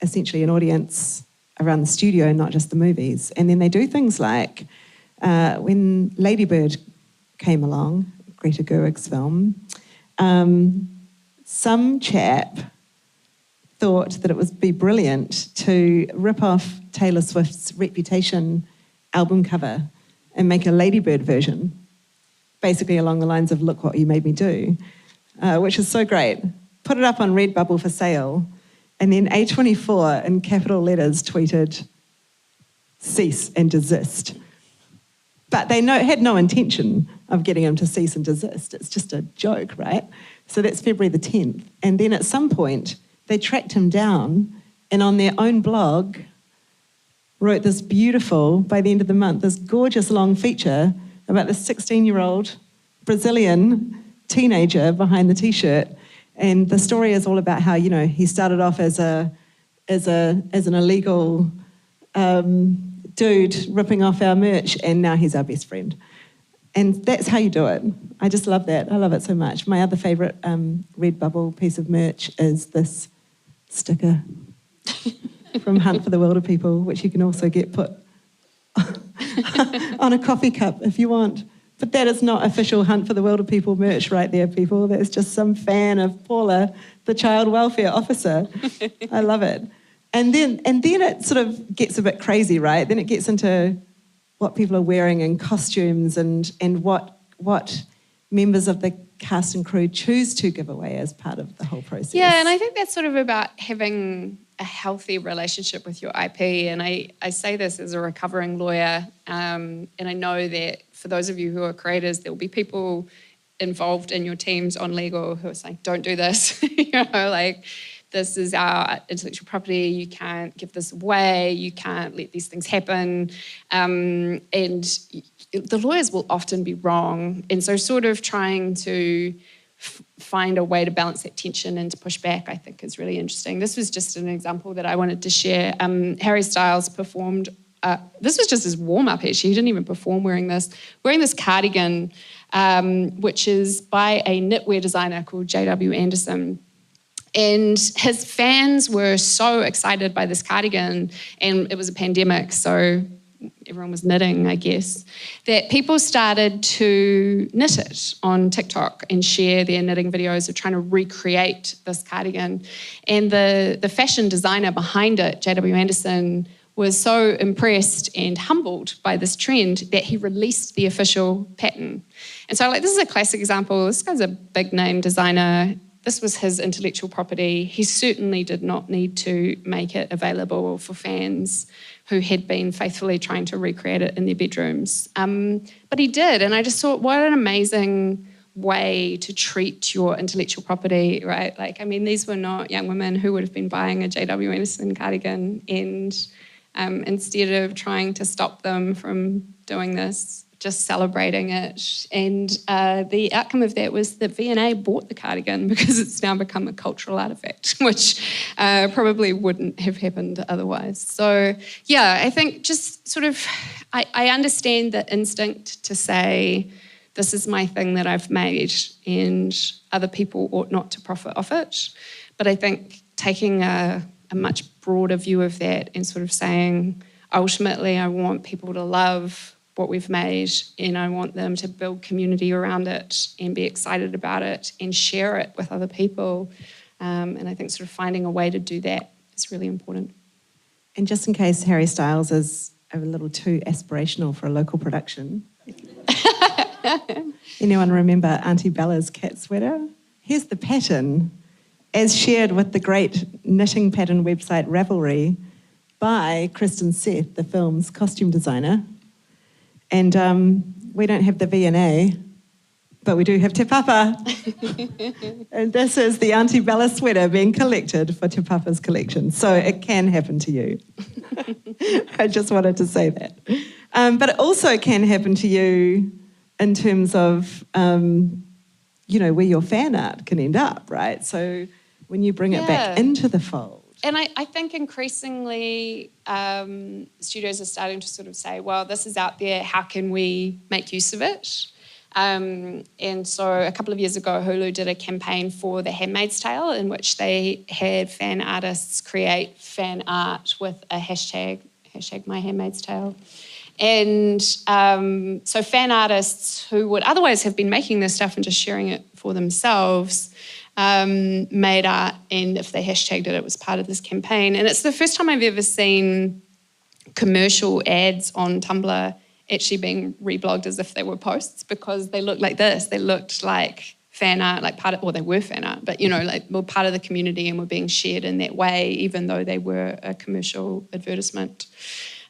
essentially an audience around the studio, not just the movies. And then they do things like when Lady Bird came along, Greta Gerwig's film, some chap thought that it would be brilliant to rip off Taylor Swift's Reputation album cover and make a ladybird version, basically along the lines of "Look what you made me do," which is so great. Put it up on Redbubble for sale, and then A24 in capital letters tweeted, "Cease and desist." But they had no intention of getting him to cease and desist. It's just a joke, right? So that's February the 10th. And then at some point, they tracked him down and on their own blog wrote this beautiful, by the end of the month, this gorgeous long feature about this 16-year-old Brazilian teenager behind the T-shirt. And the story is all about how, he started off as an illegal dude ripping off our merch, and now he's our best friend. And that's how you do it. I just love that. I love it so much. My other favourite Redbubble piece of merch is this sticker from Hunt for the Wilder People, which you can also get put on a coffee cup if you want. But that is not official Hunt for the Wilder People merch right there, people. That's just some fan of Paula, the child welfare officer. I love it. And then it sort of gets a bit crazy, right? Then it gets into what people are wearing and costumes and what members of the cast and crew choose to give away as part of the whole process. Yeah, and I think that's sort of about having a healthy relationship with your IP. And I say this as a recovering lawyer, and I know that for those of you who are creators, there will be people involved in your teams on legal who are saying, don't do this, this is our intellectual property, you can't give this away, you can't let these things happen. And the lawyers will often be wrong. And so sort of trying to find a way to balance that tension and to push back, I think is really interesting. This was just an example that I wanted to share. Harry Styles performed, this was just his warm-up actually, he didn't even perform wearing this cardigan, which is by a knitwear designer called J.W. Anderson. And his fans were so excited by this cardigan, and it was a pandemic, so everyone was knitting, I guess, that people started to knit it on TikTok and share their knitting videos of trying to recreate this cardigan. And the fashion designer behind it, J.W. Anderson, was so impressed and humbled by this trend that he released the official pattern. And so this is a classic example. This guy's a big name designer. This was his intellectual property. He certainly did not need to make it available for fans who had been faithfully trying to recreate it in their bedrooms. But he did, and I just thought, what an amazing way to treat your intellectual property, right? These were not young women who would have been buying a J.W. Anderson cardigan, and instead of trying to stop them from doing this, just celebrating it. And the outcome of that was that V&A bought the cardigan because it's now become a cultural artefact, which probably wouldn't have happened otherwise. So, yeah, I think just sort of, I understand the instinct to say, this is my thing that I've made and other people ought not to profit off it. But I think taking a much broader view of that and sort of saying, ultimately, I want people to love what we've made, and I want them to build community around it and be excited about it and share it with other people. And I think sort of finding a way to do that is really important. And just in case Harry Styles is a little too aspirational for a local production, anyone remember Auntie Bella's cat sweater? Here's the pattern, as shared with the great knitting pattern website Ravelry by Kristen Seth, the film's costume designer. And we don't have the V&A, but we do have Te Papa. And this is the Auntie Bella sweater being collected for Te Papa's collection. So it can happen to you. I just wanted to say that. But it also can happen to you in terms of, where your fan art can end up, right? So when you bring it back into the fold. And I think increasingly studios are starting to sort of say, well, this is out there, how can we make use of it? And so a couple of years ago, Hulu did a campaign for The Handmaid's Tale in which they had fan artists create fan art with a hashtag My Handmaid's Tale. And so fan artists who would otherwise have been making this stuff and just sharing it for themselves made art, and if they hashtagged it, it was part of this campaign. And it's the first time I've ever seen commercial ads on Tumblr actually being reblogged as if they were posts because they looked like this. They looked like fan art, like they were fan art, but, like were part of the community and were being shared in that way, even though they were a commercial advertisement.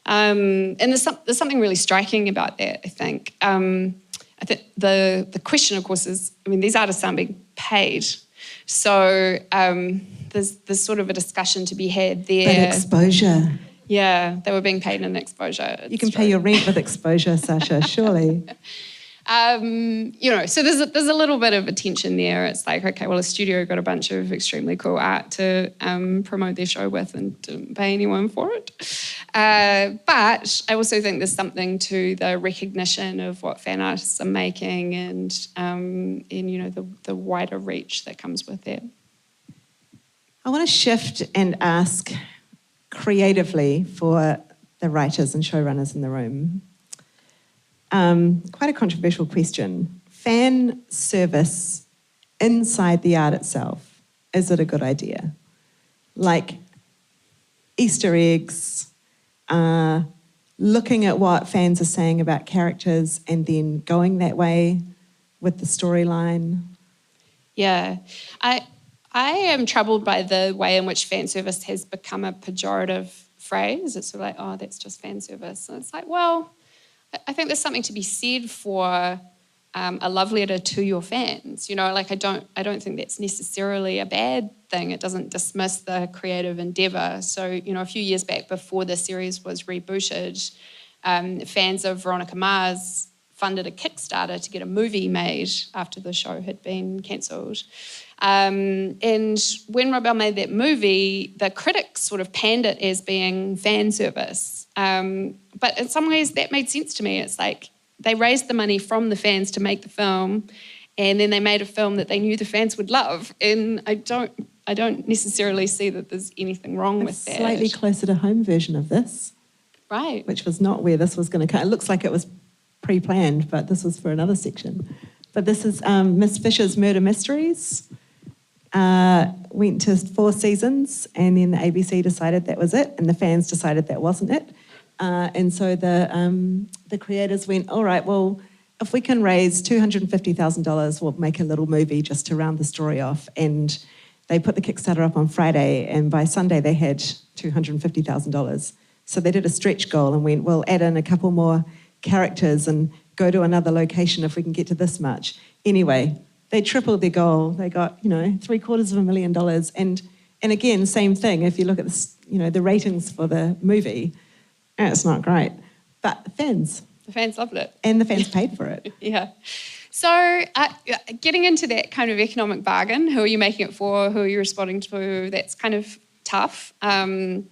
And there's something really striking about that, I think. I think the question, of course, is, these artists aren't being paid. So there's sort of a discussion to be had there. But exposure. Yeah, they were being paid in exposure. You can pay your rent with exposure, Sasha, surely. So there's a little bit of a tension there. It's like, okay, well, a studio got a bunch of extremely cool art to promote their show with and didn't pay anyone for it. But I also think there's something to the recognition of what fan artists are making and the wider reach that comes with that. I want to shift and ask creatively for the writers and showrunners in the room. Quite a controversial question. Fan service inside the art itself, is it a good idea? Like Easter eggs, looking at what fans are saying about characters and then going that way with the storyline? Yeah. I am troubled by the way in which fan service has become a pejorative phrase. It's sort of like, oh, that's just fan service. And it's like, well, I think there's something to be said for a love letter to your fans. I don't think that's necessarily a bad thing. It doesn't dismiss the creative endeavour. So, a few years back before the series was rebooted, fans of Veronica Mars funded a Kickstarter to get a movie made after the show had been cancelled. And when Robel made that movie, the critics sort of panned it as being fan service. But in some ways that made sense to me. It's like they raised the money from the fans to make the film, and then they made a film that they knew the fans would love. And I don't necessarily see that there's anything wrong with that. Slightly closer to home version of this. Right. Which was not where this was going to come. It looks like it was pre-planned, but this was for another section. But this is Miss Fisher's Murder Mysteries. Went to 4 seasons, and then the ABC decided that was it, and the fans decided that wasn't it. And so the creators went, all right, well, if we can raise $250,000, we'll make a little movie just to round the story off. And they put the Kickstarter up on Friday, and by Sunday they had $250,000. So they did a stretch goal and went, we'll add in a couple more characters and go to another location if we can get to this much. Anyway, they tripled their goal. They got, $750,000. And again, same thing. If you look at this, the ratings for the movie, it's not great. But the fans loved it. And the fans paid for it. Yeah. So getting into that kind of economic bargain, who are you making it for, who are you responding to, that's kind of tough. And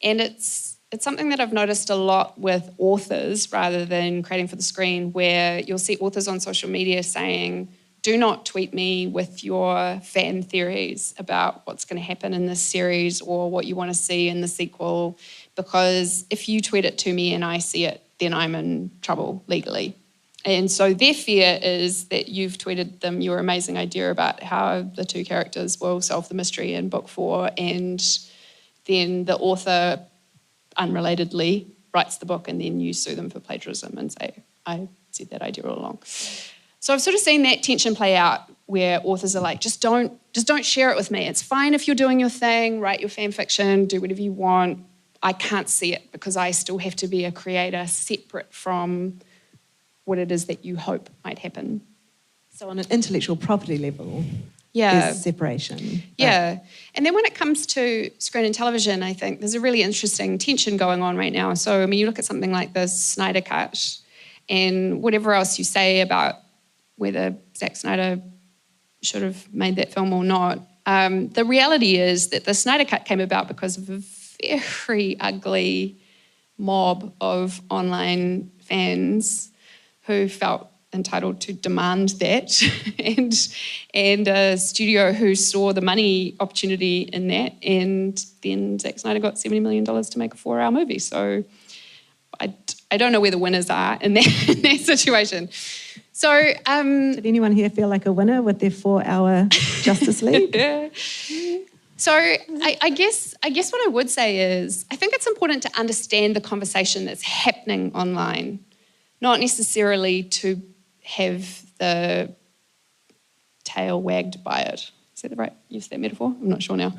it's something that I've noticed a lot with authors rather than creating for the screen, where you'll see authors on social media saying, do not tweet me with your fan theories about what's going to happen in this series or what you want to see in the sequel, because if you tweet it to me and I see it, then I'm in trouble legally. And so their fear is that you've tweeted them your amazing idea about how the 2 characters will solve the mystery in book 4, and then the author unrelatedly writes the book, and then you sue them for plagiarism and say, I said that idea all along. So I've sort of seen that tension play out where authors are like, just don't share it with me. It's fine if you're doing your thing, write your fan fiction, do whatever you want. I can't see it because I still have to be a creator separate from what it is that you hope might happen. So on an intellectual property level, yeah, there's separation. Yeah. And then when it comes to screen and television, I think there's a really interesting tension going on right now. So, you look at something like the Snyder Cut and whatever else you say about whether Zack Snyder should have made that film or not, the reality is that the Snyder Cut came about because of a very ugly mob of online fans who felt entitled to demand that, and a studio who saw the money opportunity in that, and then Zack Snyder got $70 million to make a 4-hour movie. So I don't know where the winners are in that situation. So, did anyone here feel like a winner with their 4-hour Justice League? Yeah. So I guess what I would say is I think it's important to understand the conversation that's happening online. not necessarily to have the tail wagged by it. Is that the right use of that metaphor? I'm not sure now.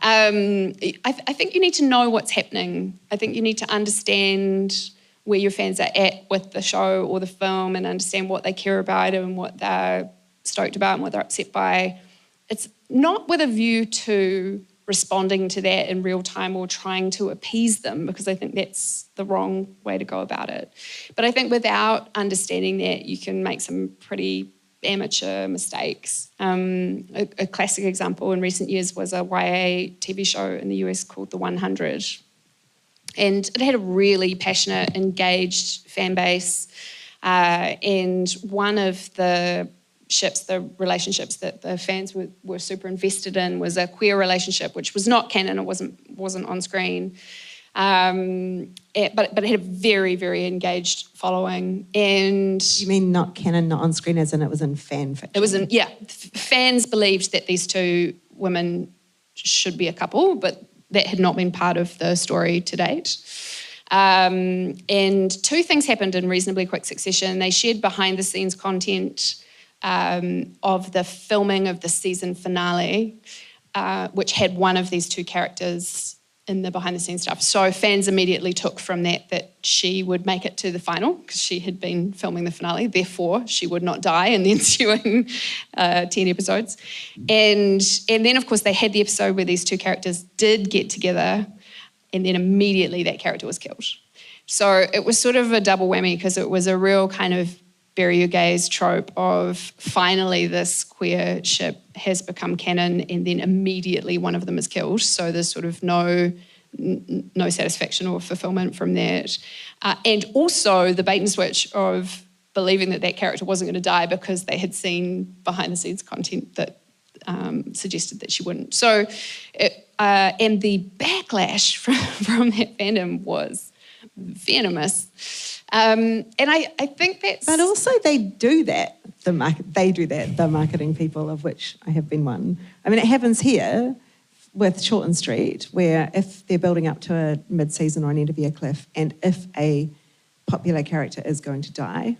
I think you need to know what's happening. I think you need to understand where your fans are at with the show or the film and understand what they care about and what they're stoked about and what they're upset by. It's not with a view to responding to that in real time or trying to appease them, because I think that's the wrong way to go about it. But I think without understanding that, you can make some pretty amateur mistakes. A classic example in recent years was a YA TV show in the US called The 100. And it had a really passionate, engaged fan base. And one of the relationships that the fans were super invested in was a queer relationship, which was not canon. It wasn't on screen. But it had a very, very engaged following. And You mean not canon, not on screen, as in it was in fan fiction? it was fans believed that these two women should be a couple, but that had not been part of the story to date. And two things happened in reasonably quick succession. They shared behind the scenes content of the filming of the season finale, which had one of these two characters in the behind the scenes stuff. So fans immediately took from that she would make it to the final because she had been filming the finale. Therefore, she would not die in the ensuing 10 episodes. And then, of course, they had the episode where these two characters did get together, and then immediately that character was killed. So it was sort of a double whammy because it was a real kind of bury your gaze trope of finally this queer ship has become canon and then immediately one of them is killed. So there's sort of no satisfaction or fulfillment from that. And also the bait and switch of believing that character wasn't going to die because they had seen behind the scenes content that suggested that she wouldn't. So, and the backlash from that fandom was venomous. And I think that's... But also they do that, the marketing people, of which I have been one. I mean, it happens here with Shorten Street, where if they're building up to a mid-season or an end of year cliff, and if a popular character is going to die,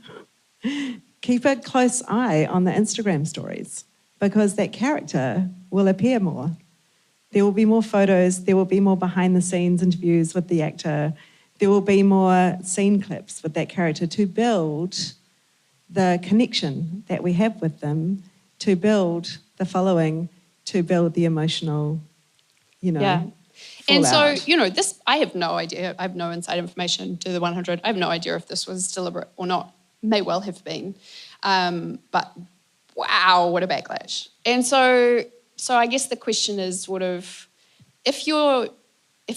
keep a close eye on the Instagram stories, because that character will appear more. There will be more photos, there will be more behind-the-scenes interviews with the actor, there will be more scene clips with that character to build the connection that we have with them, to build the following, to build the emotional, Yeah. And so, fallout. this, I have no idea. I have no inside information to the 100. I have no idea if this was deliberate or not. May well have been. But wow, what a backlash. And so I guess the question is sort of, if you're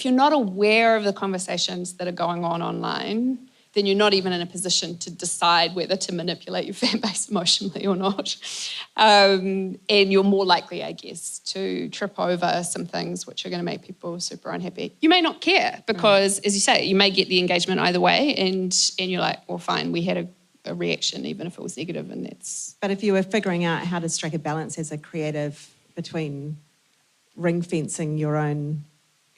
not aware of the conversations that are going on online, then you're not even in a position to decide whether to manipulate your fan base emotionally or not. And you're more likely, I guess, to trip over some things which are going to make people super unhappy. You may not care because, as you say, you may get the engagement either way, and you're like, well, fine, we had a reaction, even if it was negative, and that's... But if you were figuring out how to strike a balance as a creative between ring-fencing your own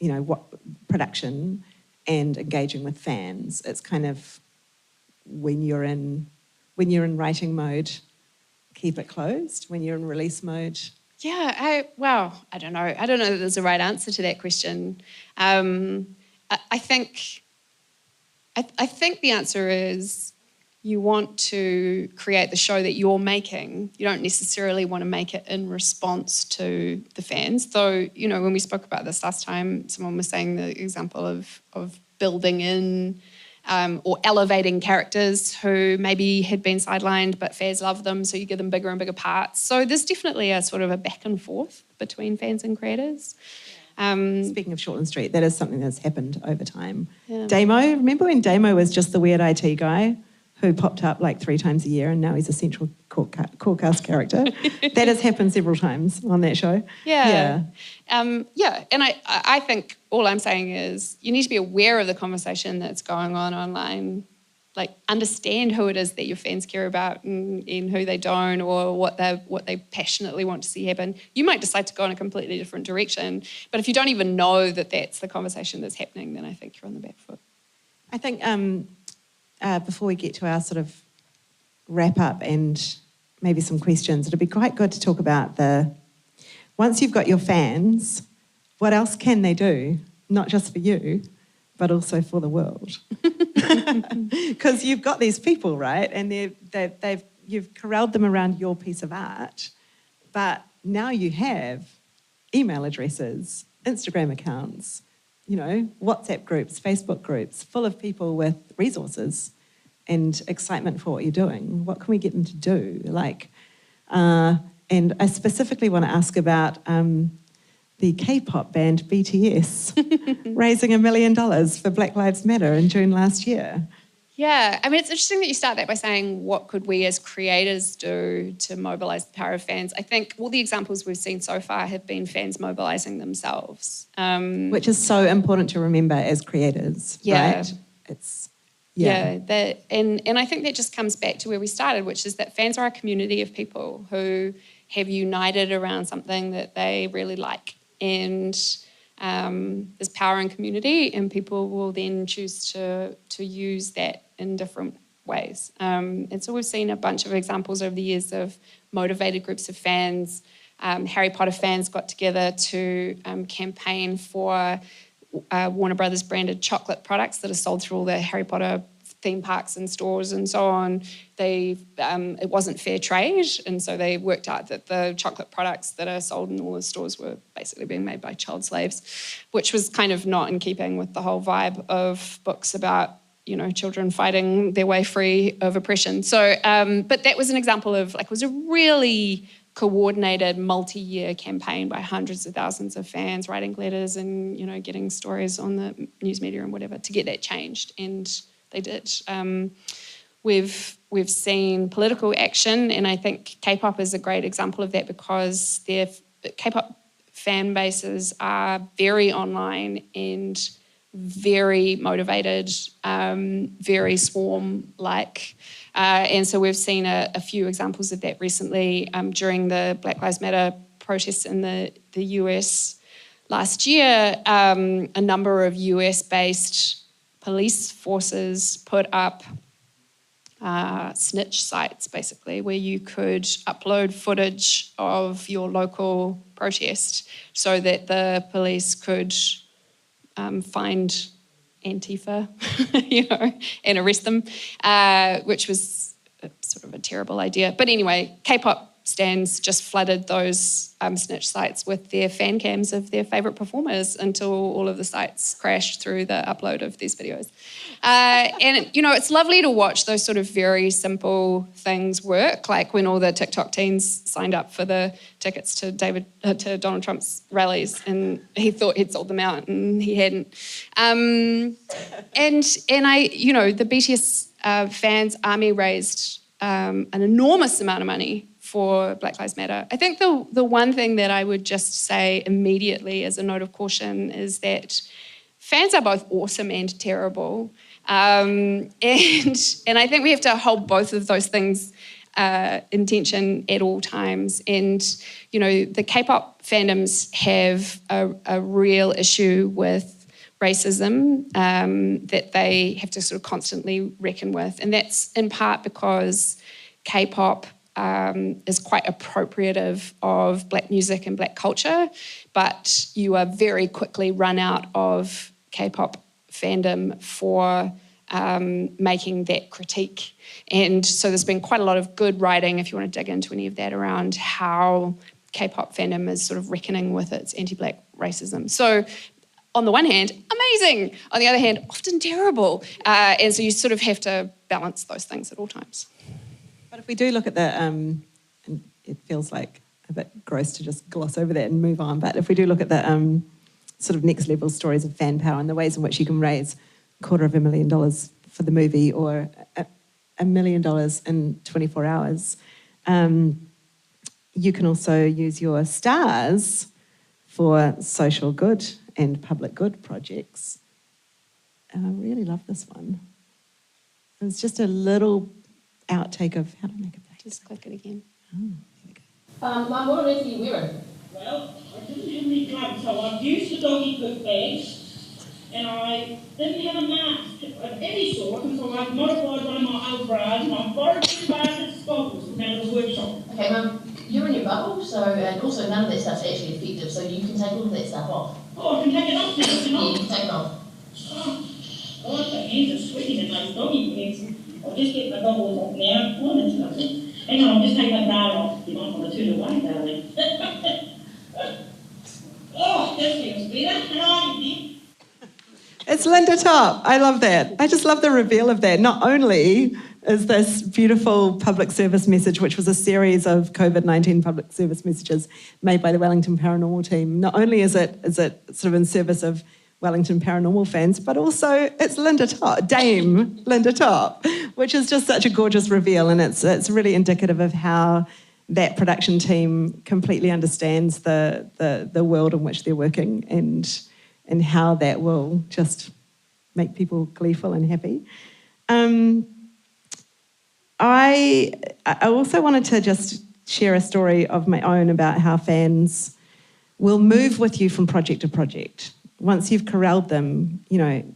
what production and engaging with fans, it's kind of when you're in writing mode, keep it closed. When you're in release mode, I don't know. I don't know that there's a right answer to that question. I think the answer is you want to create the show that you're making. You don't necessarily want to make it in response to the fans. Though, when we spoke about this last time, someone was saying the example of building in or elevating characters who maybe had been sidelined, but fans love them, so you give them bigger and bigger parts. So there's definitely a sort of a back and forth between fans and creators. Speaking of Shortland Street, that is something that's happened over time. Yeah. Damo, remember when Damo was just the weird IT guy who popped up like 3 times a year, and now he's a central court cast character? That has happened several times on that show. Yeah. And I think all I'm saying is you need to be aware of the conversation that's going on online. Like, understand who it is that your fans care about and who they don't, or what they passionately want to see happen. You might decide to go in a completely different direction, but if you don't even know that that's the conversation that's happening, then I think you're on the back foot. I think before we get to our sort of wrap up and maybe some questions, it'd be quite good to talk about once you've got your fans, what else can they do? Not just for you, but also for the world. Because you've got these people, right? And you've corralled them around your piece of art, but now you have email addresses, Instagram accounts, WhatsApp groups, Facebook groups, full of people with resources and excitement for what you're doing. What can we get them to do? And I specifically want to ask about the K-pop band BTS raising $1 million for Black Lives Matter in June last year. Yeah, I mean, it's interesting that you start that by saying, what could we as creators do to mobilise the power of fans? I think all the examples we've seen so far have been fans mobilising themselves. Which is so important to remember as creators, right? And I think that just comes back to where we started, which is that fans are a community of people who have united around something that they really like. And there's power in community, and people will then choose to use that in different ways. And so we've seen a bunch of examples over the years of motivated groups of fans. Harry Potter fans got together to campaign for Warner Brothers branded chocolate products that are sold through all the Harry Potter theme parks and stores and so on. It wasn't fair trade, and so they worked out that the chocolate products that are sold in all the stores were basically being made by child slaves, which was kind of not in keeping with the whole vibe of books about children fighting their way free of oppression. So, but that was an example of it was a really coordinated multi-year campaign by hundreds of thousands of fans writing letters and getting stories on the news media and whatever to get that changed, and they did. We've seen political action, and I think K-pop is a great example of that because their K-pop fan bases are very online and very motivated, very swarm-like. And so we've seen a few examples of that recently during the Black Lives Matter protests in the US last year. A number of US-based police forces put up snitch sites, basically, where you could upload footage of your local protest so that the police could find Antifa, and arrest them, which was sort of a terrible idea. But anyway, K-pop stans just flooded those snitch sites with their fan cams of their favourite performers until all of the sites crashed through the upload of these videos. And, it's lovely to watch those sort of very simple things work, like when all the TikTok teens signed up for the tickets to Donald Trump's rallies and he thought he'd sold them out and he hadn't. And the BTS fans army raised an enormous amount of money for Black Lives Matter. I think the one thing that I would just say immediately as a note of caution is that fans are both awesome and terrible. And I think we have to hold both of those things in tension at all times. And, the K-pop fandoms have a real issue with racism that they have to sort of constantly reckon with. And that's in part because K-pop is quite appropriative of Black music and Black culture, but you are very quickly run out of K-pop fandom for making that critique. And so there's been quite a lot of good writing, if you want to dig into any of that, around how K-pop fandom is sort of reckoning with its anti-Black racism. So on the one hand, amazing. On the other hand, often terrible. And so you sort of have to balance those things at all times. But if we do look at and it feels like a bit gross to just gloss over that and move on, but if we do look at the sort of next level stories of fan power and the ways in which you can raise $250,000 for the movie or $1 million in 24 hours, you can also use your stars for social good and public good projects. And I really love this one. It's just a little outtake of how to make a face. Just click it again. Oh, there we go. I'm already women. Well, I didn't have any clubs, so I've used the doggy foot bags and I didn't have a mask of any sort, and so I modified one of my old bras, and I borrowed 2 bars of goggles from out of the workshop. Okay, Mum, you're in your bubble, so, and also none of that stuff's actually effective, so you can take all of that stuff off. Oh, I can take it off now, can I? Yeah, you can take it off. Oh, the hands are sweating in those doggy pants. I'll just get my goggles off now. Oh, that's lovely. Hang on, I'll just take my bra off. You might want to turn away, darling. Oh, this feels better. How are you, dear? It's Linda Top. I love that. I just love the reveal of that. Not only is this beautiful public service message, which was a series of COVID-19 public service messages made by the Wellington Paranormal team, not only is it sort of in service of Wellington Paranormal fans, but also it's Linda Top, Dame Linda Top, which is just such a gorgeous reveal, and it's really indicative of how that production team completely understands the world in which they're working and how that will just make people gleeful and happy. I also wanted to just share a story of my own about how fans will move with you from project to project. Once you've corralled them,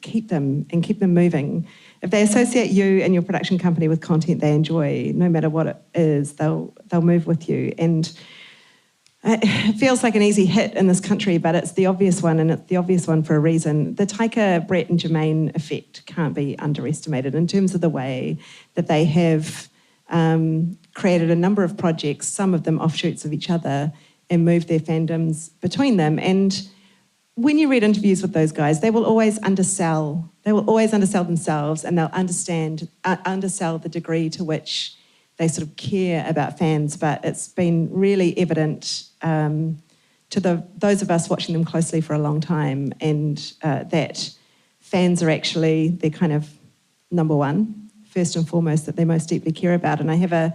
keep them moving. If they associate you and your production company with content they enjoy, no matter what it is, they'll move with you. And it feels like an easy hit in this country, but it's the obvious one, and it's the obvious one for a reason. The Taika, Brett and Jermaine effect can't be underestimated in terms of the way that they have created a number of projects, some of them offshoots of each other, and moved their fandoms between them. And when you read interviews with those guys, they will always undersell. They will always undersell themselves, and they'll undersell the degree to which they sort of care about fans. But it's been really evident to those of us watching them closely for a long time, and that fans are actually their kind of number one, first and foremost, that they most deeply care about. And I have a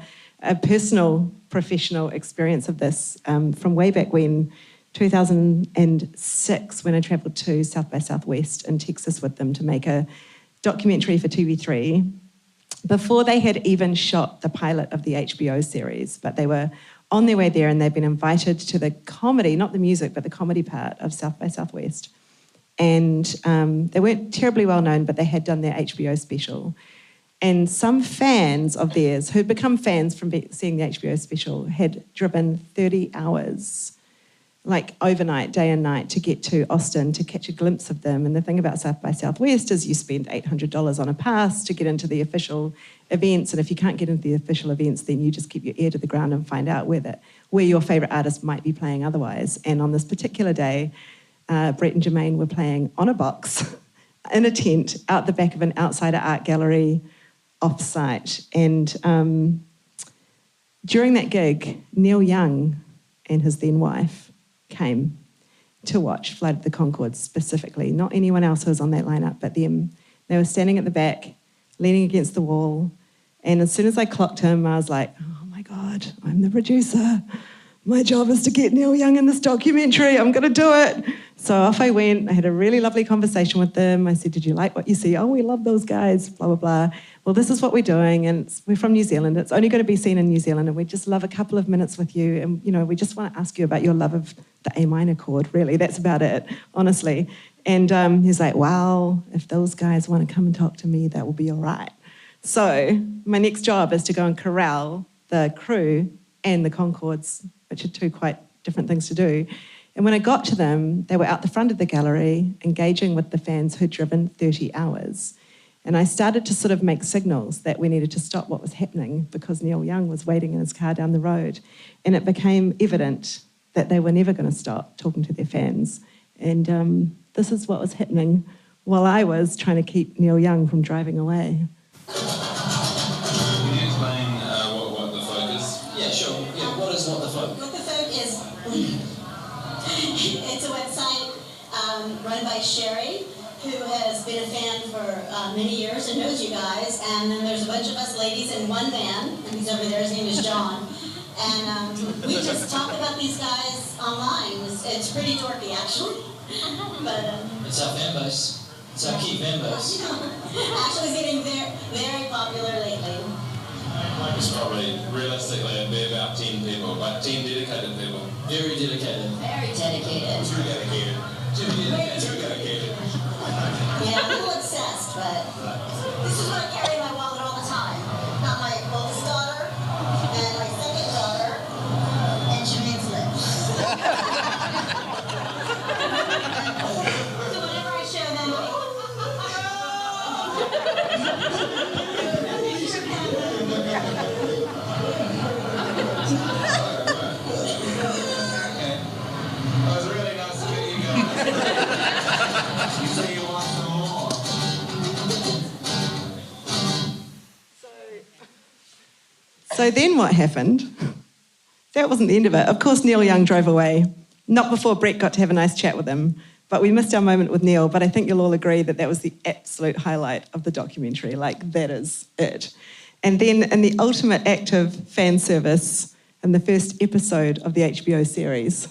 personal, professional experience of this from way back when, 2006, when I travelled to South by Southwest in Texas with them to make a documentary for TV3, before they had even shot the pilot of the HBO series, but they were on their way there, and they'd been invited to the comedy, not the music, but the comedy part of South by Southwest. And they weren't terribly well known, but they had done their HBO special. And some fans of theirs, who'd become fans from seeing the HBO special, had driven 30 hours, like overnight, day and night, to get to Austin to catch a glimpse of them. And the thing about South by Southwest is you spend $800 on a pass to get into the official events, and if you can't get into the official events, then you just keep your ear to the ground and find out where your favourite artist might be playing otherwise. And on this particular day, Brett and Jermaine were playing on a box in a tent out the back of an outsider art gallery off-site. And during that gig, Neil Young and his then wife came to watch Flight of the Conchords specifically, not anyone else who was on that lineup, but them. They were standing at the back, leaning against the wall, and as soon as I clocked him, I was like, oh my God, I'm the producer. My job is to get Neil Young in this documentary. I'm going to do it. So off I went. I had a really lovely conversation with them. I said, did you like what you see? Oh, we love those guys, blah, blah, blah. Well, this is what we're doing, and we're from New Zealand. It's only going to be seen in New Zealand, and we just love a couple of minutes with you. And, we just want to ask you about your love of the A minor chord, really. That's about it, honestly. And he's like, wow, if those guys want to come and talk to me, that will be all right. So my next job is to go and corral the crew and the Conchords, which are two quite different things to do. And when I got to them, they were out the front of the gallery engaging with the fans who'd driven 30 hours. And I started to sort of make signals that we needed to stop what was happening because Neil Young was waiting in his car down the road. And it became evident that they were never going to stop talking to their fans. And this is what was happening while I was trying to keep Neil Young from driving away. Can you explain what the folk is? Yeah, sure. Yeah, what is What the Folk? What the Folk is... It's a website run by Sherry, who has been a fan for many years and knows you guys. And then there's a bunch of us ladies in one van, and he's over there, his name is John. And we just talk about these guys online. It's pretty dorky, actually. But it's our fan base. It's our key fan base. Actually, it's getting very, very popular lately. It's probably, realistically, it'd be about 10 people, but 10 dedicated people. Very dedicated. Very dedicated. Too dedicated. Too dedicated. Too dedicated. So then what happened? That wasn't the end of it. Of course, Neil Young drove away. Not before Brett got to have a nice chat with him. But we missed our moment with Neil. But I think you'll all agree that that was the absolute highlight of the documentary. Like, that is it. And then in the ultimate act of fan service, in the first episode of the HBO series,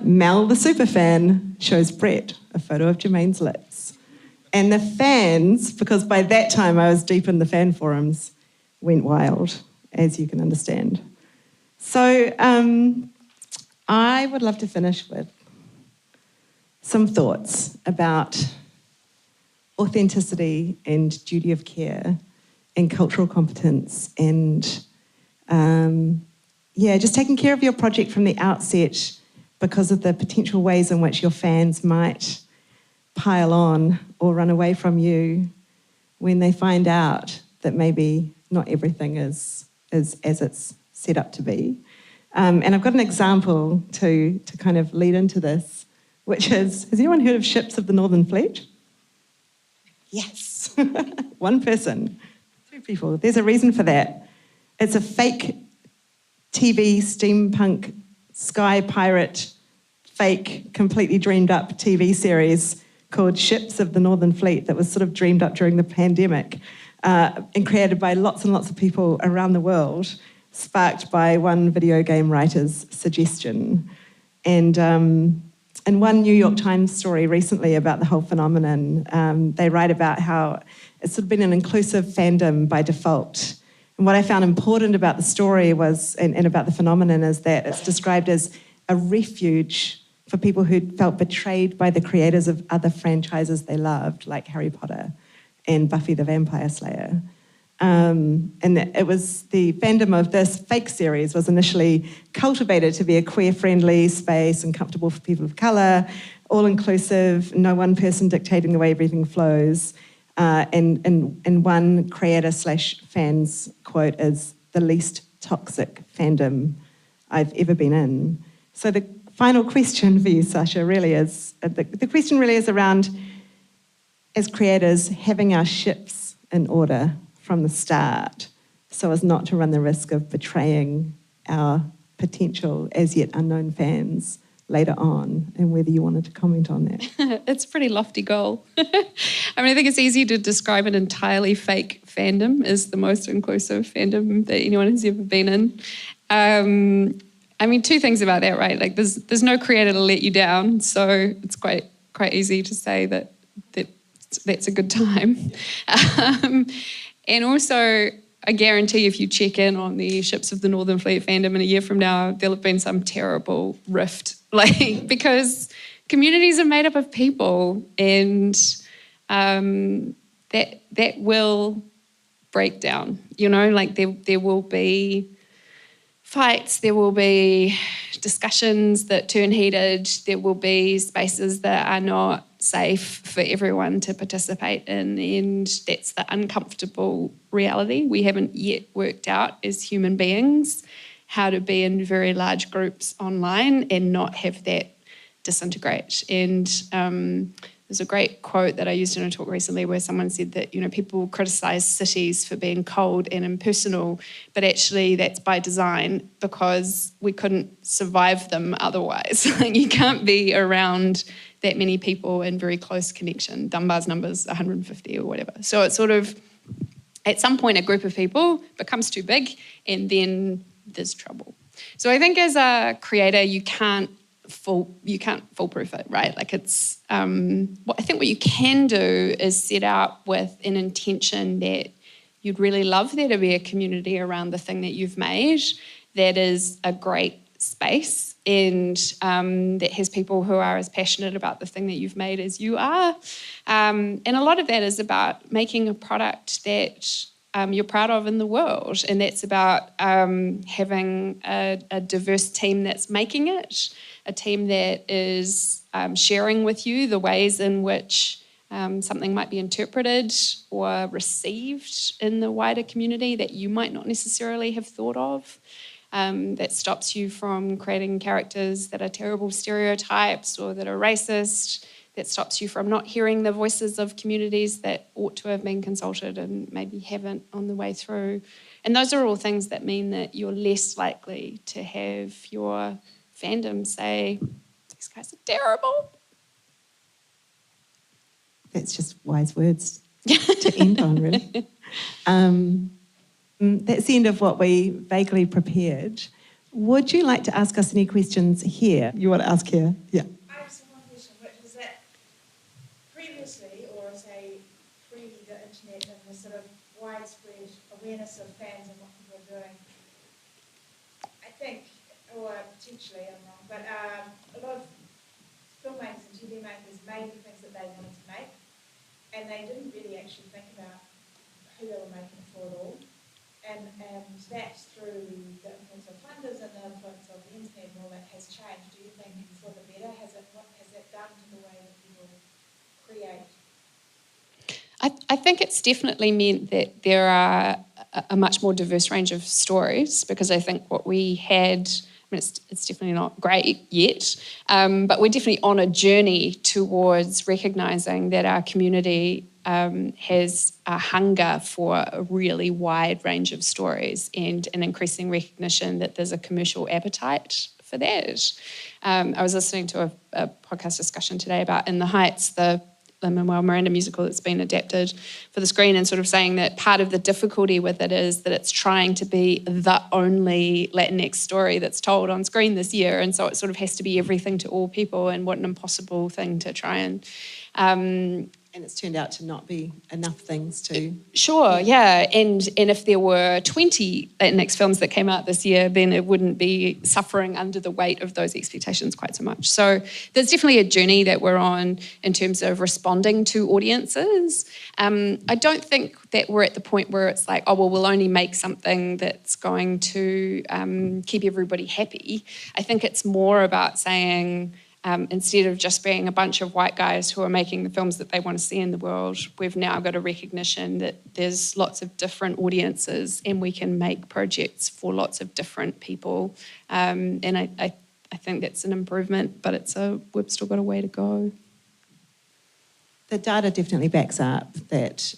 Mel the superfan shows Brett a photo of Jermaine's lips. And the fans, because by that time I was deep in the fan forums, went wild, as you can understand. So I would love to finish with some thoughts about authenticity and duty of care and cultural competence and, just taking care of your project from the outset because of the potential ways in which your fans might pile on or run away from you when they find out that maybe not everything is as it's set up to be. And I've got an example to kind of lead into this, which is, has anyone heard of Ships of the Northern Fleet? Yes. One person. 2 people. There's a reason for that. It's a fake TV steampunk sky pirate, fake, completely dreamed up TV series called Ships of the Northern Fleet that was sort of dreamed up during the pandemic and created by lots and lots of people around the world, sparked by one video game writer's suggestion. And in one New York Times story recently about the whole phenomenon, they write about how it's sort of been an inclusive fandom by default. And what I found important about the story was, and about the phenomenon, is that it's described as a refuge for people who felt betrayed by the creators of other franchises they loved, like Harry Potter and Buffy the Vampire Slayer. And it was the fandom of this fake series was initially cultivated to be a queer-friendly space and comfortable for people of colour, all-inclusive, no one person dictating the way everything flows. And one creator/fan's quote is the least toxic fandom I've ever been in. So the final question for you, Sasha, really is, the question really is around, as creators, having our ships in order from the start so as not to run the risk of betraying our potential as yet unknown fans later on, and whether you wanted to comment on that. It's a pretty lofty goal. I think it's easy to describe an entirely fake fandom as the most inclusive fandom that anyone has ever been in. 2 things about that, right? Like there's no creator to let you down, so it's quite easy to say that that's a good time. And also, I guarantee if you check in on the Ships of the Northern Fleet fandom in a year from now, there'll have been some terrible rift, because communities are made up of people, and that will break down. There will be fights, there will be discussions that turn heated, there will be spaces that are not safe for everyone to participate in, and that's the uncomfortable reality. We haven't yet worked out as human beings how to be in very large groups online and not have that disintegrate. And there's a great quote that I used in a talk recently where someone said that, people criticise cities for being cold and impersonal, but actually that's by design because we couldn't survive them otherwise. You can't be around that many people in very close connection. Dunbar's number's 150 or whatever. So it's sort of, at some point, a group of people becomes too big and then there's trouble. So I think as a creator, you can't foolproof it, right? It's, I think what you can do is set out with an intention that you'd really love there to be a community around the thing that you've made that is a great space and that has people who are as passionate about the thing that you've made as you are. And a lot of that is about making a product that you're proud of in the world. And that's about having a diverse team that's making it, a team that is sharing with you the ways in which something might be interpreted or received in the wider community that you might not necessarily have thought of. That stops you from creating characters that are terrible stereotypes or that are racist, that stops you from not hearing the voices of communities that ought to have been consulted and maybe haven't on the way through. And those are all things that mean that you're less likely to have your fandom say, these guys are terrible. That's just wise words to end on, really. That's the end of what we vaguely prepared. Would you like to ask us any questions here? You want to ask here? Yeah. I just have one question, which is that previously, or say pre the internet and the sort of widespread awareness of fans and what people are doing, I think, or potentially I'm wrong, but a lot of filmmakers and TV makers made the things that they wanted to make, and they didn't really actually think about who they were making it for at all. And that through the influence of funders and the influence of the internet and all that has changed. Do you think for the better? What has that done to the way that people create? I think it's definitely meant that there are a much more diverse range of stories, because I think what we had, I mean, it's definitely not great yet, but we're definitely on a journey towards recognising that our community has a hunger for a really wide range of stories and an increasing recognition that there's a commercial appetite for that. I was listening to a podcast discussion today about In the Heights, the Lin-Manuel Miranda musical that's been adapted for the screen, and sort of saying that part of the difficulty with it is that it's trying to be the only Latinx story that's told on screen this year, and so it sort of has to be everything to all people, and what an impossible thing to try and... And it's turned out to not be enough things to... Sure, yeah. And if there were 20 Latinx films that came out this year, then it wouldn't be suffering under the weight of those expectations quite so much. So there's definitely a journey that we're on in terms of responding to audiences. I don't think that we're at the point where it's like, oh, well, we'll only make something that's going to keep everybody happy. I think it's more about saying... instead of just being a bunch of white guys who are making the films that they want to see in the world, we've now got a recognition that there's lots of different audiences and we can make projects for lots of different people. And I think that's an improvement, but we've still got a way to go. The data definitely backs up that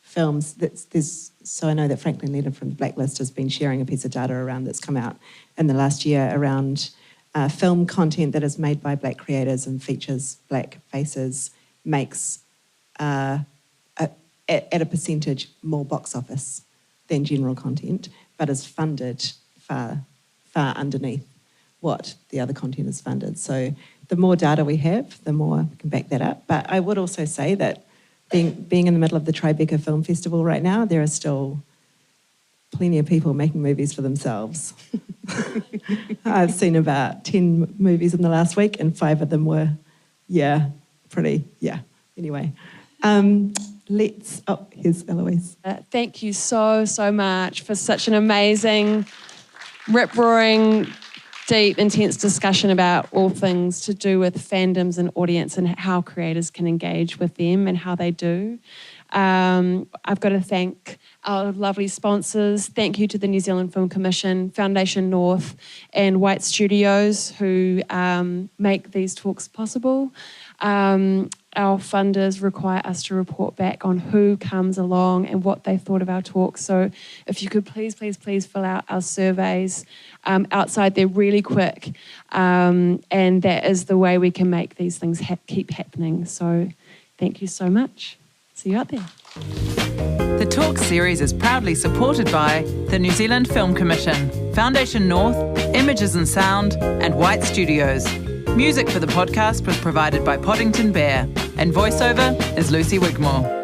films, so I know that Franklin Leonard from the Blacklist has been sharing a piece of data around that's come out in the last year around film content that is made by black creators and features black faces makes, at a percentage, more box office than general content, but is funded far underneath what the other content is funded. So the more data we have, the more we can back that up. But I would also say that being in the middle of the Tribeca Film Festival right now, there are still plenty of people making movies for themselves. I've seen about 10 movies in the last week, and 5 of them were, Anyway, here's Eloise. Thank you so much for such an amazing, rip-roaring, deep, intense discussion about all things to do with fandoms and audience and how creators can engage with them and how they do. I've got to thank our lovely sponsors. Thank you to the New Zealand Film Commission, Foundation North and White Studios who make these talks possible. Our funders require us to report back on who comes along and what they thought of our talks. So if you could please fill out our surveys outside there really quick. And that is the way we can make these things keep happening. So thank you so much. See you out there. The Talk series is proudly supported by the New Zealand Film Commission, Foundation North, Images and Sound, and White Studios. Music for the podcast was provided by Poddington Bear, and voiceover is Lucy Wigmore.